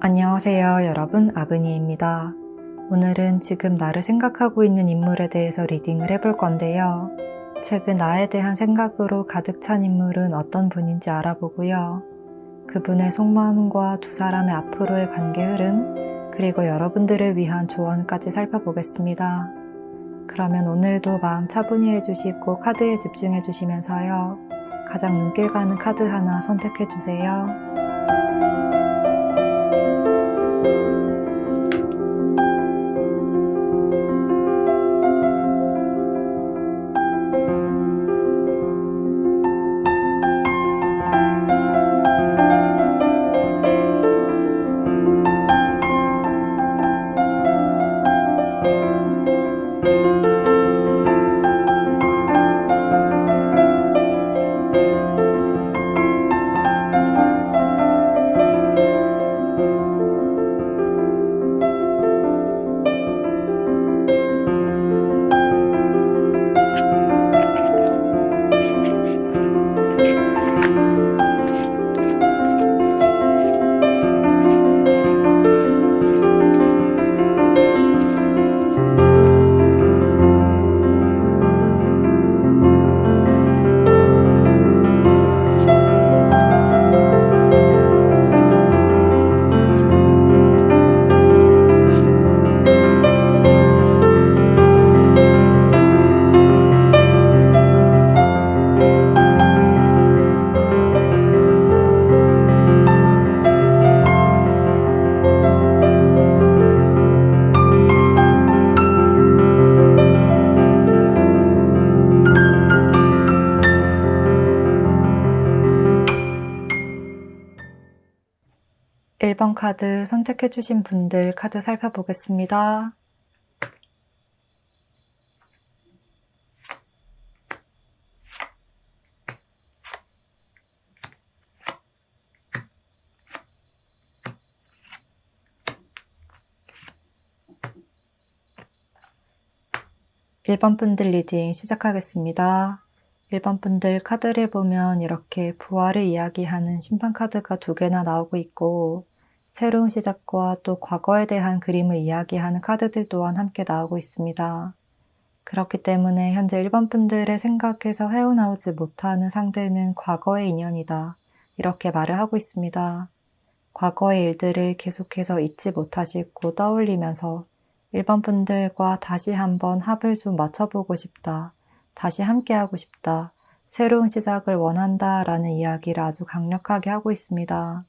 안녕하세요, 여러분. 아브니입니다. 오늘은 지금 나를 생각하고 있는 인물에 대해서 리딩을 해볼 건데요. 최근 나에 대한 생각으로 가득 찬 인물은 어떤 분인지 알아보고요. 그분의 속마음과 두 사람의 앞으로의 관계 흐름, 그리고 여러분들을 위한 조언까지 살펴보겠습니다. 그러면 오늘도 마음 차분히 해주시고 카드에 집중해 주시면서요. 가장 눈길 가는 카드 하나 선택해 주세요. 일 번 카드 선택해주신 분들 카드 살펴보겠습니다. 일 번 분들 리딩 시작하겠습니다. 1번 분들 카드를 보면 이렇게 부활을 이야기하는 심판 카드가 2개나 나오고 있고 새로운 시작과 또 과거에 대한 그림을 이야기하는 카드들 또한 함께 나오고 있습니다. 그렇기 때문에 현재 1번 분들의 생각에서 헤어나오지 못하는 상대는 과거의 인연이다. 이렇게 말을 하고 있습니다. 과거의 일들을 계속해서 잊지 못하시고 떠올리면서 1번 분들과 다시 한번 합을 좀 맞춰보고 싶다. 다시 함께하고 싶다. 새로운 시작을 원한다. 라는 이야기를 아주 강력하게 하고 있습니다.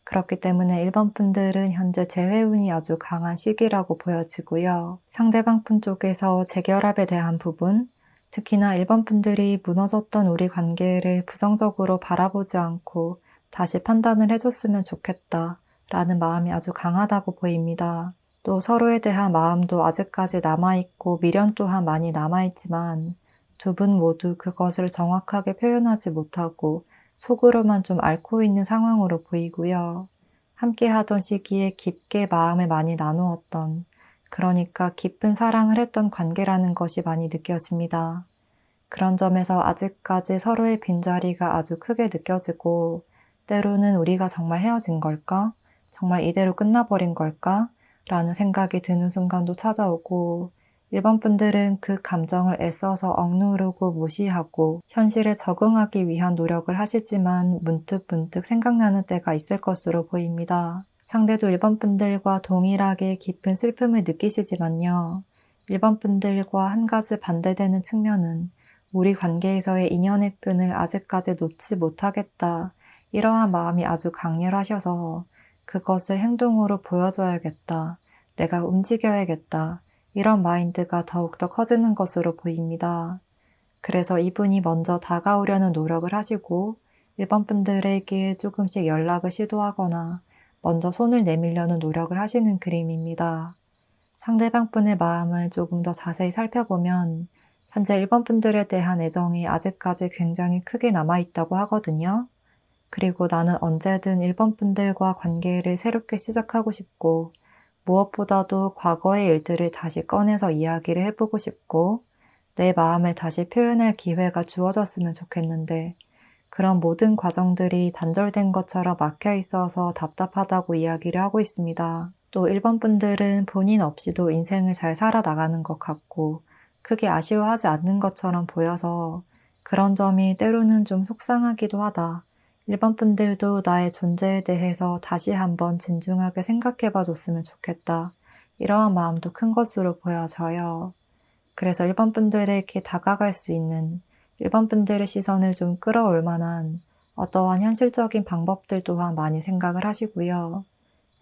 그렇기 때문에 1번 분들은 현재 재회운이 아주 강한 시기라고 보여지고요. 상대방 분 쪽에서 재결합에 대한 부분, 특히나 1번 분들이 무너졌던 우리 관계를 부정적으로 바라보지 않고 다시 판단을 해줬으면 좋겠다 라는 마음이 아주 강하다고 보입니다. 또 서로에 대한 마음도 아직까지 남아있고 미련 또한 많이 남아있지만 두 분 모두 그것을 정확하게 표현하지 못하고 속으로만 좀 앓고 있는 상황으로 보이고요. 함께 하던 시기에 깊게 마음을 많이 나누었던, 그러니까 깊은 사랑을 했던 관계라는 것이 많이 느껴집니다. 그런 점에서 아직까지 서로의 빈자리가 아주 크게 느껴지고 때로는 우리가 정말 헤어진 걸까? 정말 이대로 끝나버린 걸까? 라는 생각이 드는 순간도 찾아오고 1번 분들은 그 감정을 애써서 억누르고 무시하고 현실에 적응하기 위한 노력을 하시지만 문득문득 생각나는 때가 있을 것으로 보입니다. 상대도 1번 분들과 동일하게 깊은 슬픔을 느끼시지만요. 1번 분들과 한 가지 반대되는 측면은 우리 관계에서의 인연의 끈을 아직까지 놓지 못하겠다. 이러한 마음이 아주 강렬하셔서 그것을 행동으로 보여줘야겠다. 내가 움직여야겠다. 이런 마인드가 더욱더 커지는 것으로 보입니다. 그래서 이분이 먼저 다가오려는 노력을 하시고 1번 분들에게 조금씩 연락을 시도하거나 먼저 손을 내밀려는 노력을 하시는 그림입니다. 상대방 분의 마음을 조금 더 자세히 살펴보면 현재 1번 분들에 대한 애정이 아직까지 굉장히 크게 남아있다고 하거든요. 그리고 나는 언제든 1번 분들과 관계를 새롭게 시작하고 싶고 무엇보다도 과거의 일들을 다시 꺼내서 이야기를 해보고 싶고 내 마음을 다시 표현할 기회가 주어졌으면 좋겠는데 그런 모든 과정들이 단절된 것처럼 막혀 있어서 답답하다고 이야기를 하고 있습니다. 또 1번 분들은 본인 없이도 인생을 잘 살아나가는 것 같고 크게 아쉬워하지 않는 것처럼 보여서 그런 점이 때로는 좀 속상하기도 하다. 1번 분들도 나의 존재에 대해서 다시 한번 진중하게 생각해봐 줬으면 좋겠다. 이러한 마음도 큰 것으로 보여져요. 그래서 1번 분들에게 다가갈 수 있는 1번 분들의 시선을 좀 끌어올 만한 어떠한 현실적인 방법들 또한 많이 생각을 하시고요.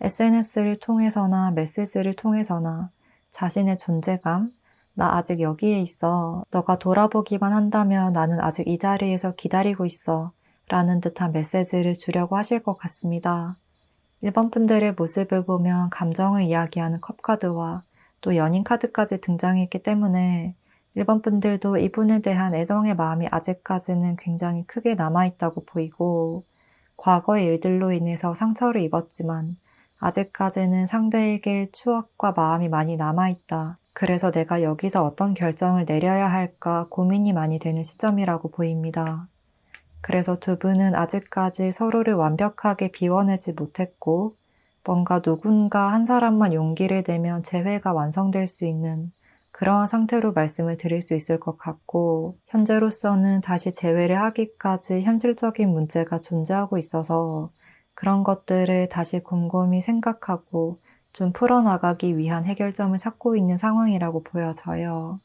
SNS를 통해서나 메시지를 통해서나 자신의 존재감, 나 아직 여기에 있어. 너가 돌아보기만 한다면 나는 아직 이 자리에서 기다리고 있어. 라는 듯한 메시지를 주려고 하실 것 같습니다. 1번 분들의 모습을 보면 감정을 이야기하는 컵카드와 또 연인 카드까지 등장했기 때문에 1번 분들도 이분에 대한 애정의 마음이 아직까지는 굉장히 크게 남아있다고 보이고 과거의 일들로 인해서 상처를 입었지만 아직까지는 상대에게 추억과 마음이 많이 남아있다. 그래서 내가 여기서 어떤 결정을 내려야 할까 고민이 많이 되는 시점이라고 보입니다. 그래서 두 분은 아직까지 서로를 완벽하게 비워내지 못했고 뭔가 누군가 한 사람만 용기를 내면 재회가 완성될 수 있는 그러한 상태로 말씀을 드릴 수 있을 것 같고 현재로서는 다시 재회를 하기까지 현실적인 문제가 존재하고 있어서 그런 것들을 다시 곰곰이 생각하고 좀 풀어나가기 위한 해결점을 찾고 있는 상황이라고 보여져요.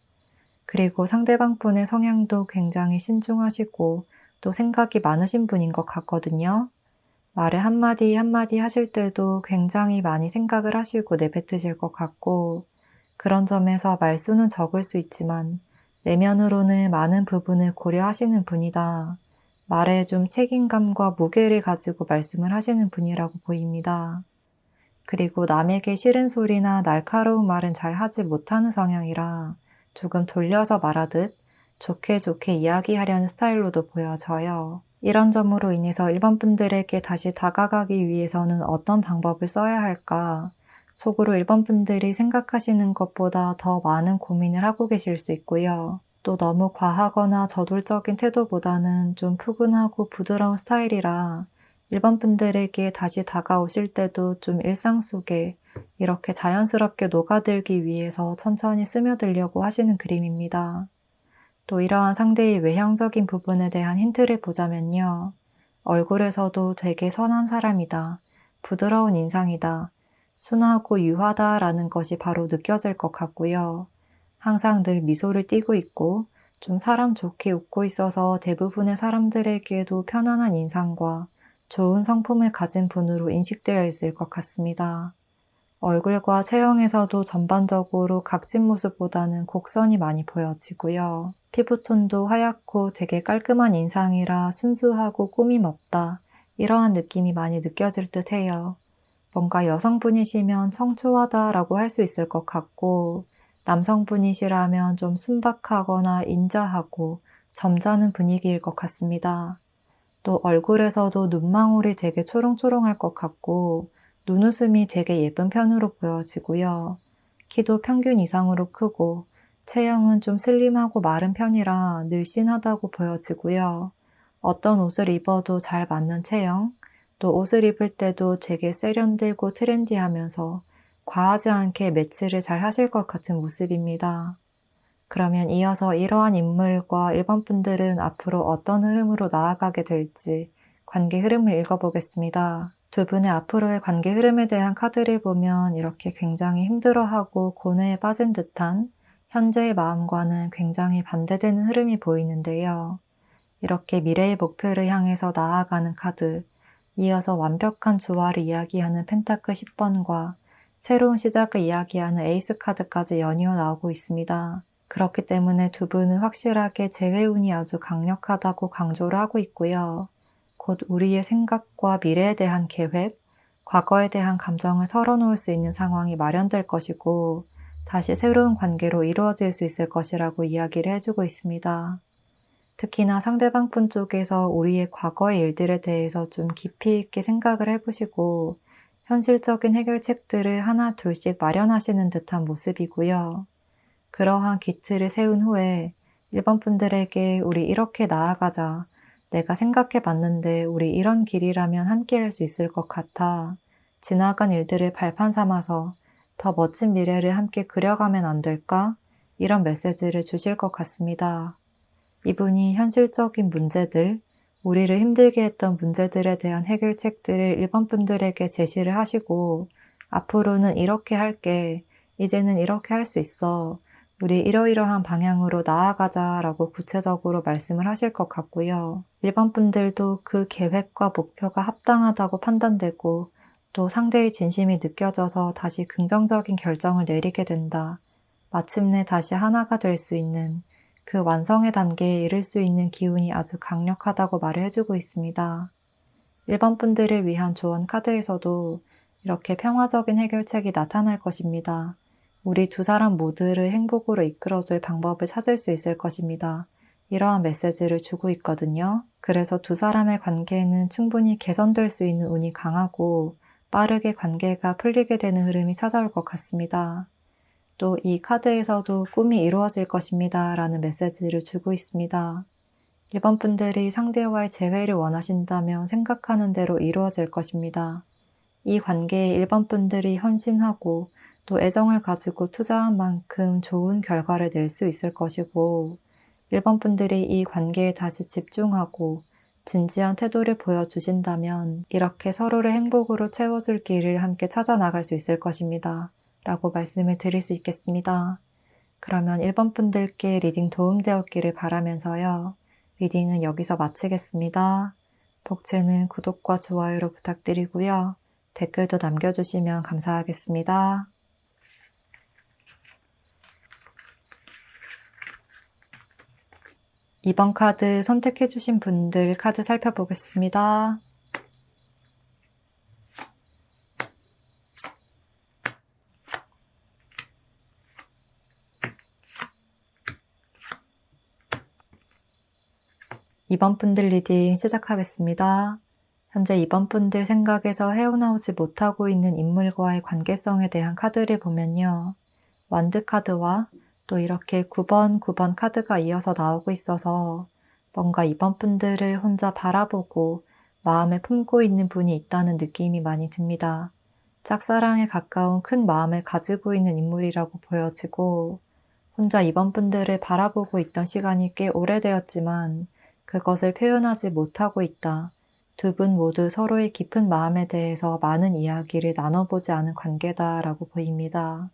그리고 상대방 분의 성향도 굉장히 신중하시고 또 생각이 많으신 분인 것 같거든요. 말을 한마디 한마디 하실 때도 굉장히 많이 생각을 하시고 내뱉으실 것 같고 그런 점에서 말수는 적을 수 있지만 내면으로는 많은 부분을 고려하시는 분이다. 말에 좀 책임감과 무게를 가지고 말씀을 하시는 분이라고 보입니다. 그리고 남에게 싫은 소리나 날카로운 말은 잘 하지 못하는 성향이라 조금 돌려서 말하듯 좋게 좋게 이야기하려는 스타일로도 보여져요. 이런 점으로 인해서 1번 분들에게 다시 다가가기 위해서는 어떤 방법을 써야 할까? 속으로 1번 분들이 생각하시는 것보다 더 많은 고민을 하고 계실 수 있고요. 또 너무 과하거나 저돌적인 태도보다는 좀 푸근하고 부드러운 스타일이라 1번 분들에게 다시 다가오실 때도 좀 일상 속에 이렇게 자연스럽게 녹아들기 위해서 천천히 스며들려고 하시는 그림입니다. 또 이러한 상대의 외형적인 부분에 대한 힌트를 보자면요. 얼굴에서도 되게 선한 사람이다. 부드러운 인상이다. 순하고 유하다라는 것이 바로 느껴질 것 같고요. 항상 늘 미소를 띠고 있고 좀 사람 좋게 웃고 있어서 대부분의 사람들에게도 편안한 인상과 좋은 성품을 가진 분으로 인식되어 있을 것 같습니다. 얼굴과 체형에서도 전반적으로 각진 모습보다는 곡선이 많이 보여지고요. 피부톤도 하얗고 되게 깔끔한 인상이라 순수하고 꾸밈 없다. 이러한 느낌이 많이 느껴질 듯 해요. 뭔가 여성분이시면 청초하다라고 할 수 있을 것 같고 남성분이시라면 좀 순박하거나 인자하고 점잖은 분위기일 것 같습니다. 또 얼굴에서도 눈망울이 되게 초롱초롱할 것 같고 눈웃음이 되게 예쁜 편으로 보여지고요. 키도 평균 이상으로 크고 체형은 좀 슬림하고 마른 편이라 늘씬하다고 보여지고요. 어떤 옷을 입어도 잘 맞는 체형, 또 옷을 입을 때도 되게 세련되고 트렌디하면서 과하지 않게 매치를 잘 하실 것 같은 모습입니다. 그러면 이어서 이러한 인물과 1번 분들은 앞으로 어떤 흐름으로 나아가게 될지 관계 흐름을 읽어보겠습니다. 두 분의 앞으로의 관계 흐름에 대한 카드를 보면 이렇게 굉장히 힘들어하고 고뇌에 빠진 듯한 현재의 마음과는 굉장히 반대되는 흐름이 보이는데요. 이렇게 미래의 목표를 향해서 나아가는 카드, 이어서 완벽한 조화를 이야기하는 펜타클 10번과 새로운 시작을 이야기하는 에이스 카드까지 연이어 나오고 있습니다. 그렇기 때문에 두 분은 확실하게 재회운이 아주 강력하다고 강조를 하고 있고요. 곧 우리의 생각과 미래에 대한 계획, 과거에 대한 감정을 털어놓을 수 있는 상황이 마련될 것이고 다시 새로운 관계로 이루어질 수 있을 것이라고 이야기를 해주고 있습니다. 특히나 상대방 분 쪽에서 우리의 과거의 일들에 대해서 좀 깊이 있게 생각을 해보시고 현실적인 해결책들을 하나 둘씩 마련하시는 듯한 모습이고요. 그러한 기틀을 세운 후에 1번 분들에게 우리 이렇게 나아가자, 내가 생각해 봤는데 우리 이런 길이라면 함께 할 수 있을 것 같아. 지나간 일들을 발판 삼아서 더 멋진 미래를 함께 그려가면 안 될까? 이런 메시지를 주실 것 같습니다. 이분이 현실적인 문제들, 우리를 힘들게 했던 문제들에 대한 해결책들을 일반 분들에게 제시를 하시고, 앞으로는 이렇게 할게, 이제는 이렇게 할 수 있어, 우리 이러이러한 방향으로 나아가자라고 구체적으로 말씀을 하실 것 같고요. 일반 분들도 그 계획과 목표가 합당하다고 판단되고, 또 상대의 진심이 느껴져서 다시 긍정적인 결정을 내리게 된다. 마침내 다시 하나가 될 수 있는 그 완성의 단계에 이를 수 있는 기운이 아주 강력하다고 말을 해주고 있습니다. 일반 분들을 위한 조언 카드에서도 이렇게 평화적인 해결책이 나타날 것입니다. 우리 두 사람 모두를 행복으로 이끌어줄 방법을 찾을 수 있을 것입니다. 이러한 메시지를 주고 있거든요. 그래서 두 사람의 관계에는 충분히 개선될 수 있는 운이 강하고 빠르게 관계가 풀리게 되는 흐름이 찾아올 것 같습니다. 또 이 카드에서도 꿈이 이루어질 것입니다 라는 메시지를 주고 있습니다. 일반 분들이 상대와의 재회를 원하신다면 생각하는 대로 이루어질 것입니다. 이 관계에 일반 분들이 헌신하고 또 애정을 가지고 투자한 만큼 좋은 결과를 낼 수 있을 것이고, 일반 분들이 이 관계에 다시 집중하고 진지한 태도를 보여주신다면 이렇게 서로를 행복으로 채워줄 길을 함께 찾아 나갈 수 있을 것입니다. 라고 말씀을 드릴 수 있겠습니다. 그러면 1번 분들께 리딩 도움되었기를 바라면서요. 리딩은 여기서 마치겠습니다. 복채는 구독과 좋아요로 부탁드리고요. 댓글도 남겨주시면 감사하겠습니다. 이번 카드 선택해주신 분들 카드 살펴보겠습니다. 이번 분들 리딩 시작하겠습니다. 현재 이번 분들 생각에서 헤어나오지 못하고 있는 인물과의 관계성에 대한 카드를 보면요. 완드 카드와 또 이렇게 9번, 9번 카드가 이어서 나오고 있어서 뭔가 이번 분들을 혼자 바라보고 마음에 품고 있는 분이 있다는 느낌이 많이 듭니다. 짝사랑에 가까운 큰 마음을 가지고 있는 인물이라고 보여지고 혼자 이번 분들을 바라보고 있던 시간이 꽤 오래되었지만 그것을 표현하지 못하고 있다. 두 분 모두 서로의 깊은 마음에 대해서 많은 이야기를 나눠보지 않은 관계다라고 보입니다.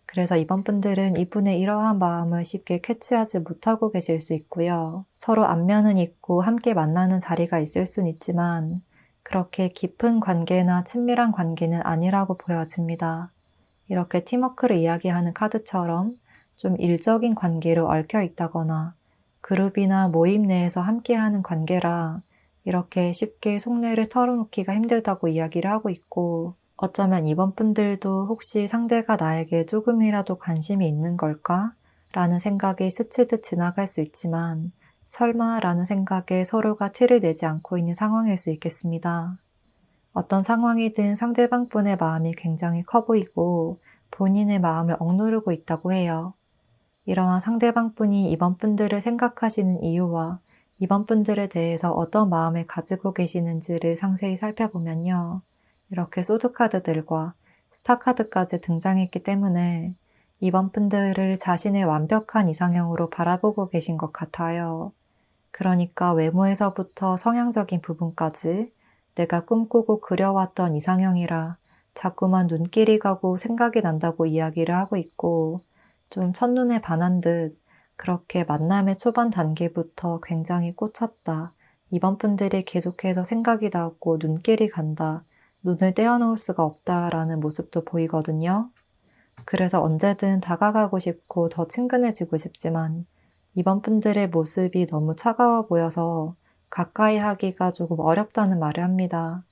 그래서 이번 분들은 이분의 이러한 마음을 쉽게 캐치하지 못하고 계실 수 있고요. 서로 안면은 있고 함께 만나는 자리가 있을 순 있지만 그렇게 깊은 관계나 친밀한 관계는 아니라고 보여집니다. 이렇게 팀워크를 이야기하는 카드처럼 좀 일적인 관계로 얽혀 있다거나 그룹이나 모임 내에서 함께하는 관계라 이렇게 쉽게 속내를 털어놓기가 힘들다고 이야기를 하고 있고 어쩌면 이번 분들도 혹시 상대가 나에게 조금이라도 관심이 있는 걸까? 라는 생각이 스치듯 지나갈 수 있지만 설마 라는 생각에 서로가 티를 내지 않고 있는 상황일 수 있겠습니다. 어떤 상황이든 상대방 분의 마음이 굉장히 커 보이고 본인의 마음을 억누르고 있다고 해요. 이러한 상대방 분이 이번 분들을 생각하시는 이유와 이번 분들에 대해서 어떤 마음을 가지고 계시는지를 상세히 살펴보면요. 이렇게 소드카드들과 스타카드까지 등장했기 때문에 이번 분들을 자신의 완벽한 이상형으로 바라보고 계신 것 같아요. 그러니까 외모에서부터 성향적인 부분까지 내가 꿈꾸고 그려왔던 이상형이라 자꾸만 눈길이 가고 생각이 난다고 이야기를 하고 있고 좀 첫눈에 반한 듯 그렇게 만남의 초반 단계부터 굉장히 꽂혔다. 이번 분들이 계속해서 생각이 나고 눈길이 간다. 눈을 떼어놓을 수가 없다라는 모습도 보이거든요. 그래서 언제든 다가가고 싶고 더 친근해지고 싶지만 이번 분들의 모습이 너무 차가워 보여서 가까이 하기가 조금 어렵다는 말을 합니다.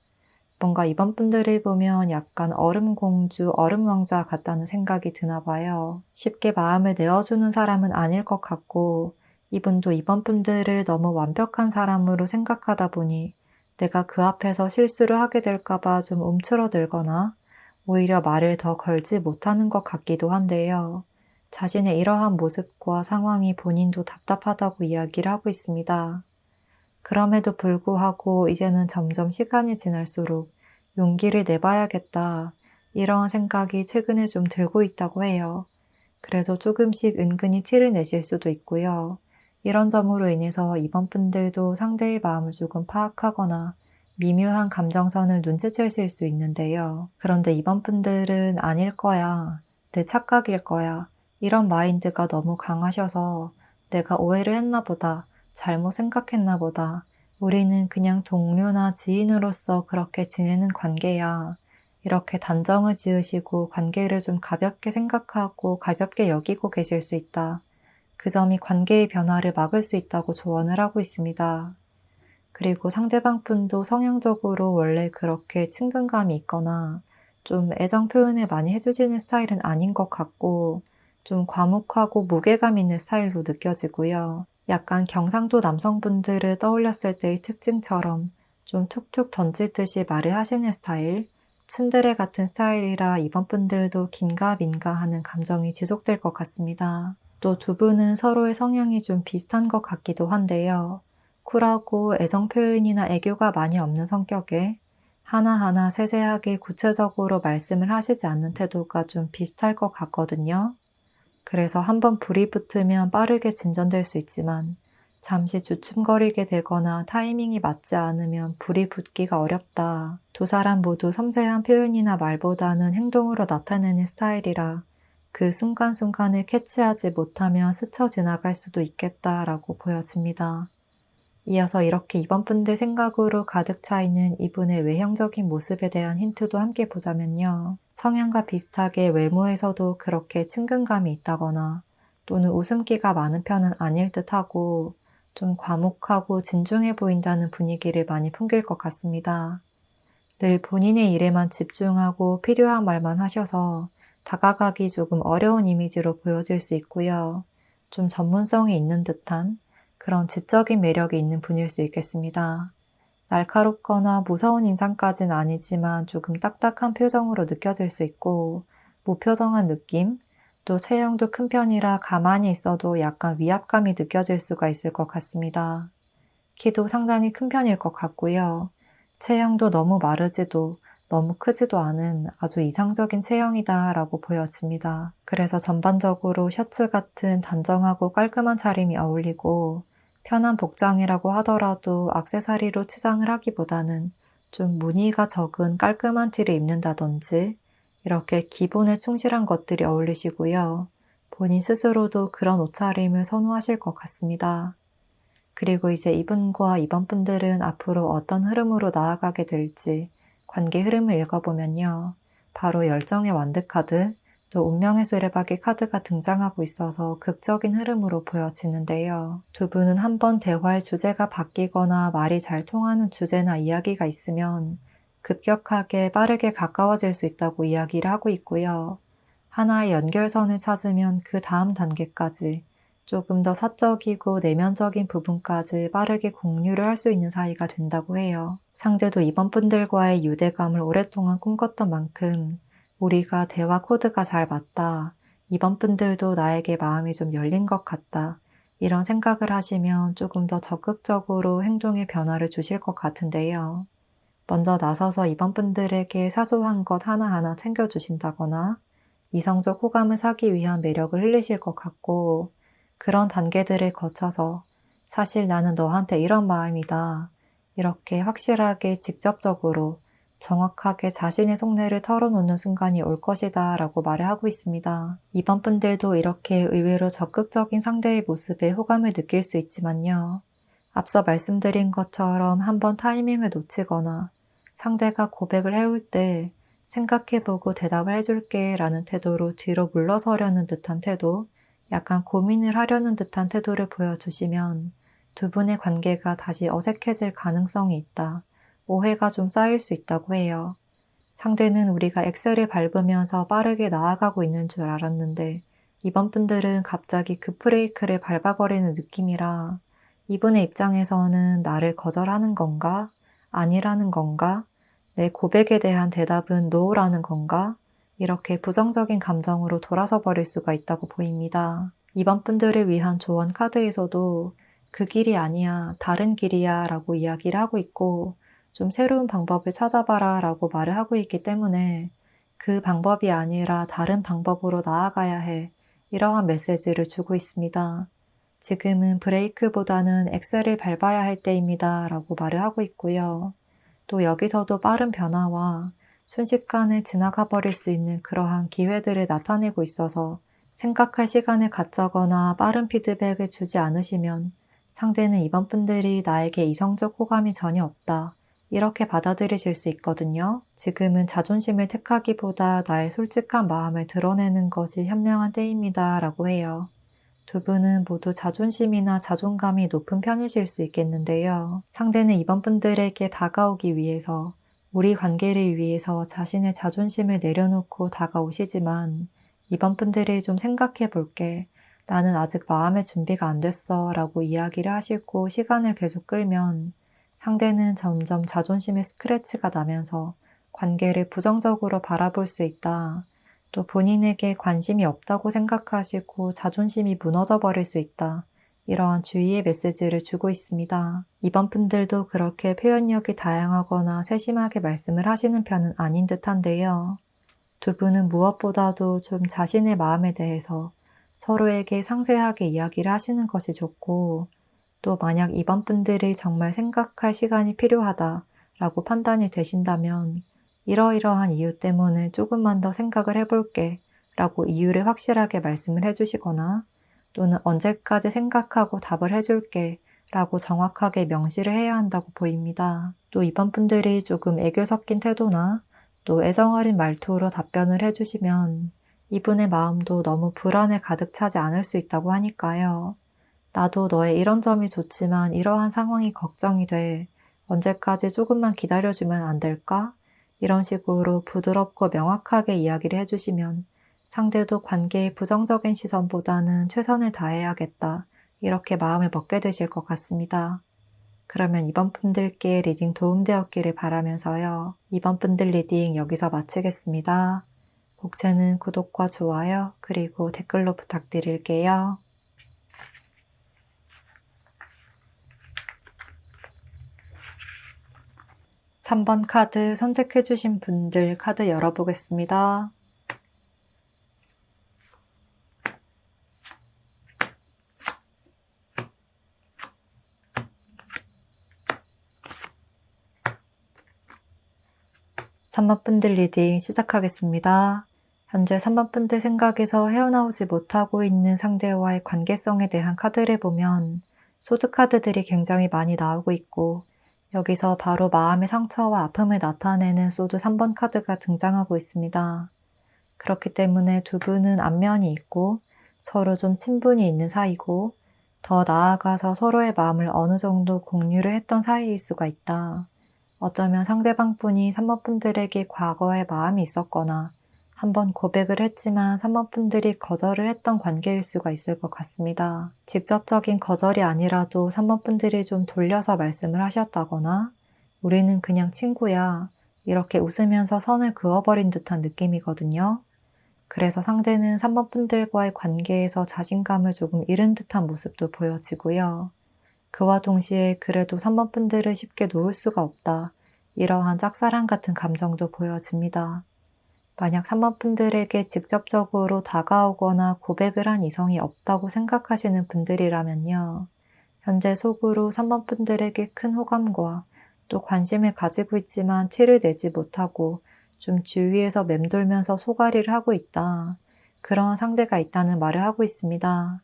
뭔가 이번 분들을 보면 약간 얼음공주, 얼음왕자 같다는 생각이 드나 봐요. 쉽게 마음을 내어주는 사람은 아닐 것 같고 이분도 이번 분들을 너무 완벽한 사람으로 생각하다 보니 내가 그 앞에서 실수를 하게 될까봐 좀 움츠러들거나 오히려 말을 더 걸지 못하는 것 같기도 한데요. 자신의 이러한 모습과 상황이 본인도 답답하다고 이야기를 하고 있습니다. 그럼에도 불구하고 이제는 점점 시간이 지날수록 용기를 내봐야겠다. 이런 생각이 최근에 좀 들고 있다고 해요. 그래서 조금씩 은근히 티를 내실 수도 있고요. 이런 점으로 인해서 이번 분들도 상대의 마음을 조금 파악하거나 미묘한 감정선을 눈치채실 수 있는데요. 그런데 이번 분들은 아닐 거야. 내 착각일 거야. 이런 마인드가 너무 강하셔서 내가 오해를 했나 보다. 잘못 생각했나 보다. 우리는 그냥 동료나 지인으로서 그렇게 지내는 관계야. 이렇게 단정을 지으시고 관계를 좀 가볍게 생각하고 가볍게 여기고 계실 수 있다. 그 점이 관계의 변화를 막을 수 있다고 조언을 하고 있습니다. 그리고 상대방 분도 성향적으로 원래 그렇게 친근감이 있거나 좀 애정 표현을 많이 해주시는 스타일은 아닌 것 같고 좀 과묵하고 무게감 있는 스타일로 느껴지고요. 약간 경상도 남성분들을 떠올렸을 때의 특징처럼 좀 툭툭 던지듯이 말을 하시는 스타일, 츤데레 같은 스타일이라 이번 분들도 긴가민가 하는 감정이 지속될 것 같습니다. 또 두 분은 서로의 성향이 좀 비슷한 것 같기도 한데요. 쿨하고 애정 표현이나 애교가 많이 없는 성격에 하나하나 세세하게 구체적으로 말씀을 하시지 않는 태도가 좀 비슷할 것 같거든요. 그래서 한번 불이 붙으면 빠르게 진전될 수 있지만 잠시 주춤거리게 되거나 타이밍이 맞지 않으면 불이 붙기가 어렵다. 두 사람 모두 섬세한 표현이나 말보다는 행동으로 나타내는 스타일이라 그 순간순간을 캐치하지 못하면 스쳐 지나갈 수도 있겠다라고 보여집니다. 이어서 이렇게 이번 분들 생각으로 가득 차 있는 이분의 외형적인 모습에 대한 힌트도 함께 보자면요. 성향과 비슷하게 외모에서도 그렇게 친근감이 있다거나 또는 웃음기가 많은 편은 아닐 듯하고 좀 과묵하고 진중해 보인다는 분위기를 많이 풍길 것 같습니다. 늘 본인의 일에만 집중하고 필요한 말만 하셔서 다가가기 조금 어려운 이미지로 보여질 수 있고요. 좀 전문성이 있는 듯한 그런 지적인 매력이 있는 분일 수 있겠습니다. 날카롭거나 무서운 인상까지는 아니지만 조금 딱딱한 표정으로 느껴질 수 있고 무표정한 느낌, 또 체형도 큰 편이라 가만히 있어도 약간 위압감이 느껴질 수가 있을 것 같습니다. 키도 상당히 큰 편일 것 같고요. 체형도 너무 마르지도 너무 크지도 않은 아주 이상적인 체형이다라고 보여집니다. 그래서 전반적으로 셔츠 같은 단정하고 깔끔한 차림이 어울리고 편한 복장이라고 하더라도 액세서리로 치장을 하기보다는 좀 무늬가 적은 깔끔한 티를 입는다든지 이렇게 기본에 충실한 것들이 어울리시고요. 본인 스스로도 그런 옷차림을 선호하실 것 같습니다. 그리고 이제 이분과 이번 분들은 앞으로 어떤 흐름으로 나아가게 될지 관계 흐름을 읽어보면요. 바로 열정의 완드카드, 또 운명의 수레바퀴 카드가 등장하고 있어서 극적인 흐름으로 보여지는데요. 두 분은 한번 대화의 주제가 바뀌거나 말이 잘 통하는 주제나 이야기가 있으면 급격하게 빠르게 가까워질 수 있다고 이야기를 하고 있고요. 하나의 연결선을 찾으면 그 다음 단계까지 조금 더 사적이고 내면적인 부분까지 빠르게 공유를 할 수 있는 사이가 된다고 해요. 상대도 이번 분들과의 유대감을 오랫동안 꿈꿨던 만큼 우리가 대화 코드가 잘 맞다. 이번 분들도 나에게 마음이 좀 열린 것 같다. 이런 생각을 하시면 조금 더 적극적으로 행동에 변화를 주실 것 같은데요. 먼저 나서서 이번 분들에게 사소한 것 하나하나 챙겨주신다거나 이성적 호감을 사기 위한 매력을 흘리실 것 같고 그런 단계들을 거쳐서 사실 나는 너한테 이런 마음이다. 이렇게 확실하게 직접적으로 정확하게 자신의 속내를 털어놓는 순간이 올 것이다 라고 말을 하고 있습니다. 이번 분들도 이렇게 의외로 적극적인 상대의 모습에 호감을 느낄 수 있지만요. 앞서 말씀드린 것처럼 한번 타이밍을 놓치거나 상대가 고백을 해올 때 생각해보고 대답을 해줄게 라는 태도로 뒤로 물러서려는 듯한 태도, 약간 고민을 하려는 듯한 태도를 보여주시면 두 분의 관계가 다시 어색해질 가능성이 있다. 오해가 좀 쌓일 수 있다고 해요. 상대는 우리가 엑셀을 밟으면서 빠르게 나아가고 있는 줄 알았는데 이번 분들은 갑자기 급브레이크를 밟아버리는 느낌이라 이분의 입장에서는 나를 거절하는 건가? 아니라는 건가? 내 고백에 대한 대답은 no라는 건가? 이렇게 부정적인 감정으로 돌아서 버릴 수가 있다고 보입니다. 이번 분들을 위한 조언 카드에서도 그 길이 아니야, 다른 길이야 라고 이야기를 하고 있고 좀 새로운 방법을 찾아봐라 라고 말을 하고 있기 때문에 그 방법이 아니라 다른 방법으로 나아가야 해. 이러한 메시지를 주고 있습니다. 지금은 브레이크보다는 엑셀을 밟아야 할 때입니다 라고 말을 하고 있고요. 또 여기서도 빠른 변화와 순식간에 지나가 버릴 수 있는 그러한 기회들을 나타내고 있어서 생각할 시간을 갖자거나 빠른 피드백을 주지 않으시면 상대는 이번 분들이 나에게 이성적 호감이 전혀 없다. 이렇게 받아들이실 수 있거든요. 지금은 자존심을 택하기보다 나의 솔직한 마음을 드러내는 것이 현명한 때입니다. 라고 해요. 두 분은 모두 자존심이나 자존감이 높은 편이실 수 있겠는데요. 상대는 이번 분들에게 다가오기 위해서, 우리 관계를 위해서 자신의 자존심을 내려놓고 다가오시지만 이번 분들이 좀 생각해 볼게. 나는 아직 마음의 준비가 안 됐어 라고 이야기를 하시고 시간을 계속 끌면 상대는 점점 자존심의 스크래치가 나면서 관계를 부정적으로 바라볼 수 있다. 또 본인에게 관심이 없다고 생각하시고 자존심이 무너져 버릴 수 있다. 이러한 주의의 메시지를 주고 있습니다. 이번 분들도 그렇게 표현력이 다양하거나 세심하게 말씀을 하시는 편은 아닌 듯한데요. 두 분은 무엇보다도 좀 자신의 마음에 대해서 서로에게 상세하게 이야기를 하시는 것이 좋고, 또 만약 이번 분들이 정말 생각할 시간이 필요하다라고 판단이 되신다면 이러이러한 이유 때문에 조금만 더 생각을 해볼게 라고 이유를 확실하게 말씀을 해주시거나 또는 언제까지 생각하고 답을 해줄게 라고 정확하게 명시를 해야 한다고 보입니다. 또 이번 분들이 조금 애교 섞인 태도나 또 애정어린 말투로 답변을 해주시면 이분의 마음도 너무 불안에 가득 차지 않을 수 있다고 하니까요. 나도 너의 이런 점이 좋지만 이러한 상황이 걱정이 돼. 언제까지 조금만 기다려주면 안 될까? 이런 식으로 부드럽고 명확하게 이야기를 해주시면 상대도 관계의 부정적인 시선보다는 최선을 다해야겠다. 이렇게 마음을 먹게 되실 것 같습니다. 그러면 이번 분들께 리딩 도움되었기를 바라면서요. 이번 분들 리딩 여기서 마치겠습니다. 복채는 구독과 좋아요 그리고 댓글로 부탁드릴게요. 3번 카드 선택해주신 분들 카드 열어보겠습니다. (3번) 분들 리딩 시작하겠습니다. 현재 3번 분들 생각에서 헤어나오지 못하고 있는 상대와의 관계성에 대한 카드를 보면 소드 카드들이 굉장히 많이 나오고 있고 여기서 바로 마음의 상처와 아픔을 나타내는 소드 3번 카드가 등장하고 있습니다. 그렇기 때문에 두 분은 안면이 있고 서로 좀 친분이 있는 사이고 더 나아가서 서로의 마음을 어느 정도 공유를 했던 사이일 수가 있다. 어쩌면 상대방분이 3번 분들에게 과거에 마음이 있었거나 한번 고백을 했지만 3번 분들이 거절을 했던 관계일 수가 있을 것 같습니다. 직접적인 거절이 아니라도 3번 분들이 좀 돌려서 말씀을 하셨다거나 우리는 그냥 친구야 이렇게 웃으면서 선을 그어버린 듯한 느낌이거든요. 그래서 상대는 3번 분들과의 관계에서 자신감을 조금 잃은 듯한 모습도 보여지고요. 그와 동시에 그래도 3번 분들을 쉽게 놓을 수가 없다. 이러한 짝사랑 같은 감정도 보여집니다. 만약 3번 분들에게 직접적으로 다가오거나 고백을 한 이성이 없다고 생각하시는 분들이라면요. 현재 속으로 3번 분들에게 큰 호감과 또 관심을 가지고 있지만 티를 내지 못하고 좀 주위에서 맴돌면서 소갈이를 하고 있다. 그런 상대가 있다는 말을 하고 있습니다.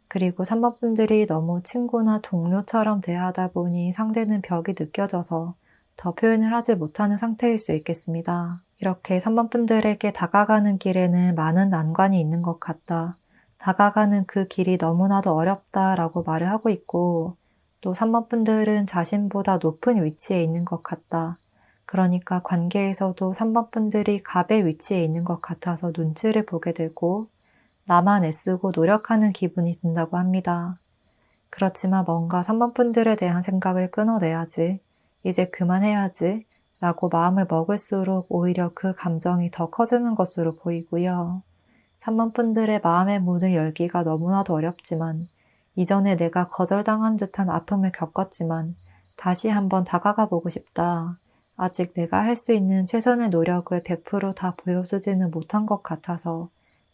그리고 3번 분들이 너무 친구나 동료처럼 대하다 보니 상대는 벽이 느껴져서 더 표현을 하지 못하는 상태일 수 있겠습니다. 이렇게 3번 분들에게 다가가는 길에는 많은 난관이 있는 것 같다. 다가가는 그 길이 너무나도 어렵다라고 말을 하고 있고 또 3번 분들은 자신보다 높은 위치에 있는 것 같다. 그러니까 관계에서도 3번 분들이 갑의 위치에 있는 것 같아서 눈치를 보게 되고 나만 애쓰고 노력하는 기분이 든다고 합니다. 그렇지만 뭔가 3번 분들에 대한 생각을 끊어내야지, 이제 그만해야지 라고 마음을 먹을수록 오히려 그 감정이 더 커지는 것으로 보이고요. 3번 분들의 마음의 문을 열기가 너무나도 어렵지만 이전에 내가 거절당한 듯한 아픔을 겪었지만 다시 한번 다가가 보고 싶다. 아직 내가 할 수 있는 최선의 노력을 100%다 보여주지는 못한 것 같아서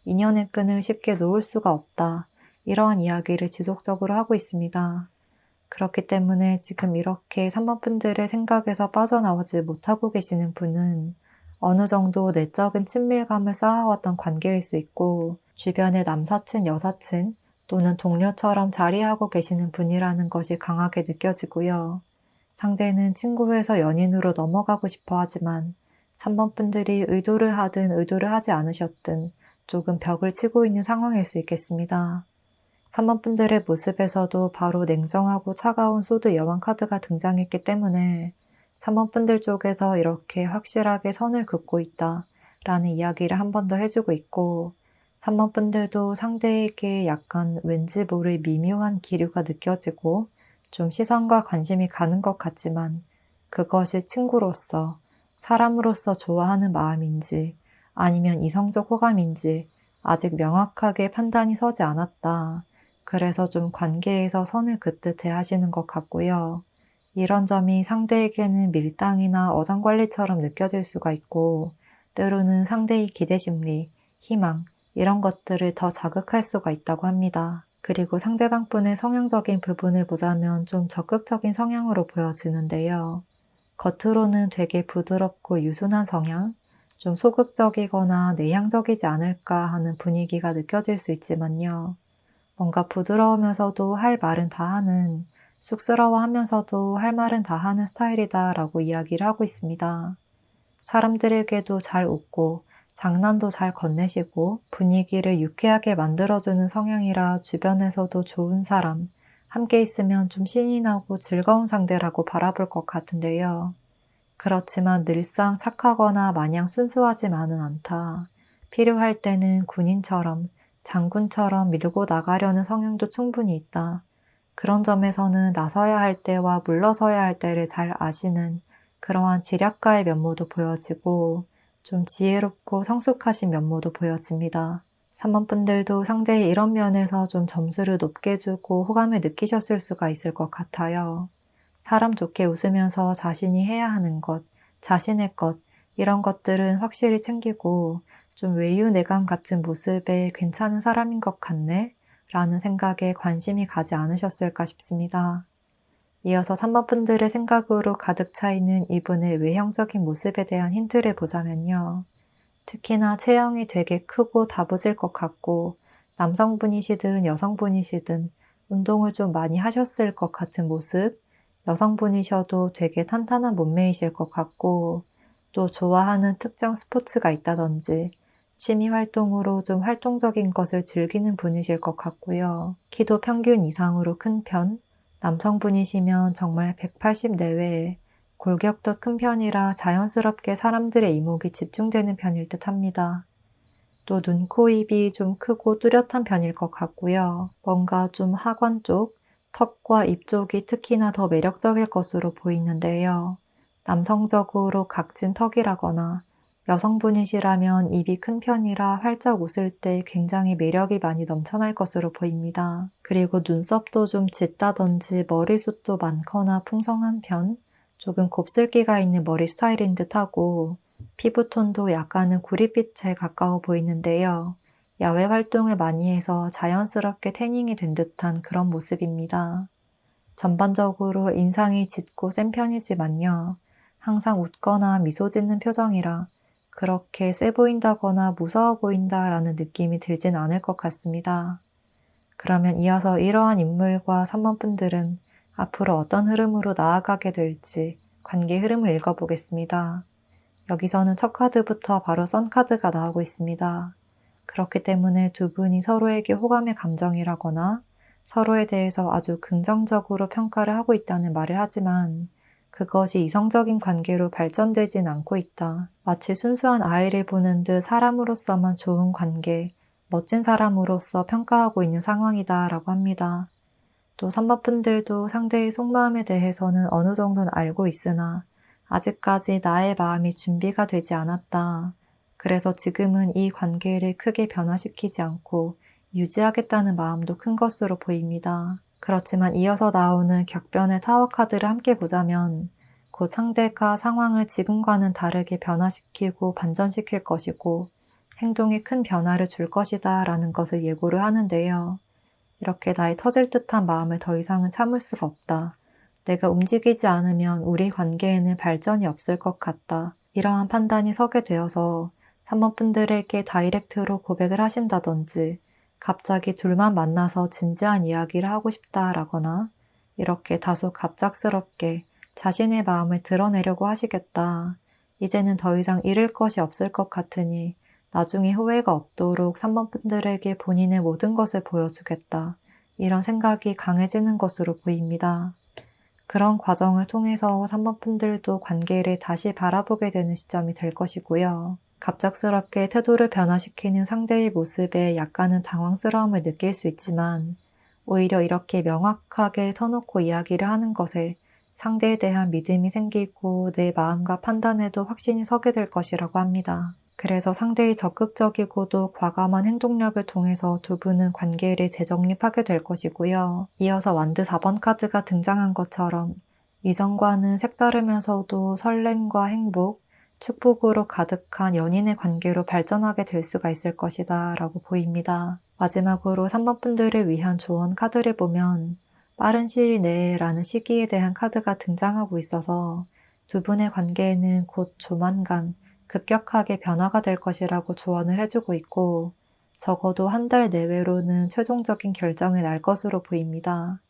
인연의 끈을 쉽게 놓을 수가 없다. 이러한 이야기를 지속적으로 하고 있습니다. 그렇기 때문에 지금 이렇게 3번 분들의 생각에서 빠져나오지 못하고 계시는 분은 어느 정도 내적인 친밀감을 쌓아왔던 관계일 수 있고 주변의 남사친, 여사친 또는 동료처럼 자리하고 계시는 분이라는 것이 강하게 느껴지고요. 상대는 친구에서 연인으로 넘어가고 싶어 하지만 3번 분들이 의도를 하든 의도를 하지 않으셨든 조금 벽을 치고 있는 상황일 수 있겠습니다. 3번 분들의 모습에서도 바로 냉정하고 차가운 소드 여왕 카드가 등장했기 때문에 3번 분들 쪽에서 이렇게 확실하게 선을 긋고 있다 라는 이야기를 한 번 더 해주고 있고 3번 분들도 상대에게 약간 왠지 모를 미묘한 기류가 느껴지고 좀 시선과 관심이 가는 것 같지만 그것이 친구로서 사람으로서 좋아하는 마음인지 아니면 이성적 호감인지 아직 명확하게 판단이 서지 않았다. 그래서 좀 관계에서 선을 긋듯 대하시는 것 같고요. 이런 점이 상대에게는 밀당이나 어장관리처럼 느껴질 수가 있고 때로는 상대의 기대심리, 희망 이런 것들을 더 자극할 수가 있다고 합니다. 그리고 상대방분의 성향적인 부분을 보자면 좀 적극적인 성향으로 보여지는데요. 겉으로는 되게 부드럽고 유순한 성향, 좀 소극적이거나 내향적이지 않을까 하는 분위기가 느껴질 수 있지만요. 뭔가 부드러우면서도 할 말은 다 하는, 쑥스러워하면서도 할 말은 다 하는 스타일이다 라고 이야기를 하고 있습니다. 사람들에게도 잘 웃고 장난도 잘 건네시고 분위기를 유쾌하게 만들어주는 성향이라 주변에서도 좋은 사람, 함께 있으면 좀 신이 나고 즐거운 상대라고 바라볼 것 같은데요. 그렇지만 늘상 착하거나 마냥 순수하지만은 않다. 필요할 때는 군인처럼 장군처럼 밀고 나가려는 성향도 충분히 있다. 그런 점에서는 나서야 할 때와 물러서야 할 때를 잘 아시는 그러한 지략가의 면모도 보여지고 좀 지혜롭고 성숙하신 면모도 보여집니다. 3번 분들도 상대의 이런 면에서 좀 점수를 높게 주고 호감을 느끼셨을 수가 있을 것 같아요. 사람 좋게 웃으면서 자신이 해야 하는 것, 자신의 것, 이런 것들은 확실히 챙기고 좀 외유내강 같은 모습에 괜찮은 사람인 것 같네? 라는 생각에 관심이 가지 않으셨을까 싶습니다. 이어서 3번 분들의 생각으로 가득 차 있는 이분의 외형적인 모습에 대한 힌트를 보자면요. 특히나 체형이 되게 크고 다부질 것 같고 남성분이시든 여성분이시든 운동을 좀 많이 하셨을 것 같은 모습, 여성분이셔도 되게 탄탄한 몸매이실 것 같고 또 좋아하는 특정 스포츠가 있다든지 취미 활동으로 좀 활동적인 것을 즐기는 분이실 것 같고요. 키도 평균 이상으로 큰 편, 남성분이시면 정말 180 내외에 골격도 큰 편이라 자연스럽게 사람들의 이목이 집중되는 편일 듯 합니다. 또 눈, 코, 입이 좀 크고 뚜렷한 편일 것 같고요. 뭔가 좀 하관 쪽, 턱과 입 쪽이 특히나 더 매력적일 것으로 보이는데요. 남성적으로 각진 턱이라거나 여성분이시라면 입이 큰 편이라 활짝 웃을 때 굉장히 매력이 많이 넘쳐날 것으로 보입니다. 그리고 눈썹도 좀 짙다든지 머리숱도 많거나 풍성한 편, 조금 곱슬기가 있는 머리 스타일인 듯하고 피부톤도 약간은 구릿빛에 가까워 보이는데요. 야외 활동을 많이 해서 자연스럽게 태닝이 된 듯한 그런 모습입니다. 전반적으로 인상이 짙고 센 편이지만요. 항상 웃거나 미소 짓는 표정이라 그렇게 세 보인다거나 무서워 보인다라는 느낌이 들진 않을 것 같습니다. 그러면 이어서 이러한 인물과 3번 분들은 앞으로 어떤 흐름으로 나아가게 될지 관계 흐름을 읽어보겠습니다. 여기서는 첫 카드부터 바로 선 카드가 나오고 있습니다. 그렇기 때문에 두 분이 서로에게 호감의 감정이라거나 서로에 대해서 아주 긍정적으로 평가를 하고 있다는 말을 하지만 그것이 이성적인 관계로 발전되진 않고 있다. 마치 순수한 아이를 보는 듯 사람으로서만 좋은 관계, 멋진 사람으로서 평가하고 있는 상황이다 라고 합니다. 또 3번 분들도 상대의 속마음에 대해서는 어느 정도는 알고 있으나 아직까지 나의 마음이 준비가 되지 않았다. 그래서 지금은 이 관계를 크게 변화시키지 않고 유지하겠다는 마음도 큰 것으로 보입니다. 그렇지만 이어서 나오는 격변의 타워 카드를 함께 보자면 곧 상대가 상황을 지금과는 다르게 변화시키고 반전시킬 것이고 행동에 큰 변화를 줄 것이다 라는 것을 예고를 하는데요. 이렇게 나의 터질 듯한 마음을 더 이상은 참을 수가 없다. 내가 움직이지 않으면 우리 관계에는 발전이 없을 것 같다. 이러한 판단이 서게 되어서 3번 분들에게 다이렉트로 고백을 하신다든지 갑자기 둘만 만나서 진지한 이야기를 하고 싶다라거나 이렇게 다소 갑작스럽게 자신의 마음을 드러내려고 하시겠다. 이제는 더 이상 잃을 것이 없을 것 같으니 나중에 후회가 없도록 3번 분들에게 본인의 모든 것을 보여주겠다. 이런 생각이 강해지는 것으로 보입니다. 그런 과정을 통해서 3번 분들도 관계를 다시 바라보게 되는 시점이 될 것이고요. 갑작스럽게 태도를 변화시키는 상대의 모습에 약간은 당황스러움을 느낄 수 있지만 오히려 이렇게 명확하게 터놓고 이야기를 하는 것에 상대에 대한 믿음이 생기고 내 마음과 판단에도 확신이 서게 될 것이라고 합니다. 그래서 상대의 적극적이고도 과감한 행동력을 통해서 두 분은 관계를 재정립하게 될 것이고요. 이어서 완드 4번 카드가 등장한 것처럼 이전과는 색다르면서도 설렘과 행복, 축복으로 가득한 연인의 관계로 발전하게 될 수가 있을 것이다 라고 보입니다. 마지막으로 3번 분들을 위한 조언 카드를 보면 빠른 시일 내에 라는 시기에 대한 카드가 등장하고 있어서 두 분의 관계에는 곧 조만간 급격하게 변화가 될 것이라고 조언을 해주고 있고 적어도 한 달 내외로는 최종적인 결정이 날 것으로 보입니다.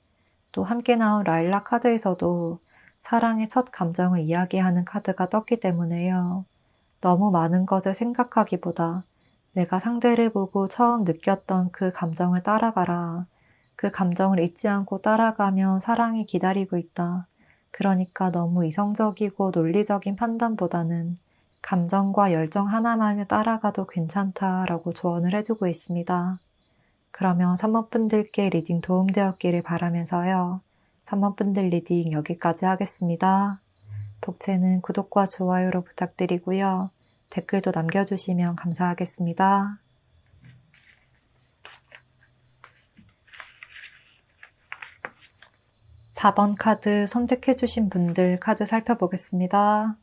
또 함께 나온 라일락 카드에서도 사랑의 첫 감정을 이야기하는 카드가 떴기 때문에요. 너무 많은 것을 생각하기보다 내가 상대를 보고 처음 느꼈던 그 감정을 따라가라. 그 감정을 잊지 않고 따라가면 사랑이 기다리고 있다. 그러니까 너무 이성적이고 논리적인 판단보다는 감정과 열정 하나만을 따라가도 괜찮다라고 조언을 해주고 있습니다. 그러면 3번 분들께 리딩 도움되었기를 바라면서요. 3번 분들 리딩 여기까지 하겠습니다. 복채는 구독과 좋아요로 부탁드리고요. 댓글도 남겨주시면 감사하겠습니다. 4번 카드 선택해주신 분들 카드 살펴보겠습니다.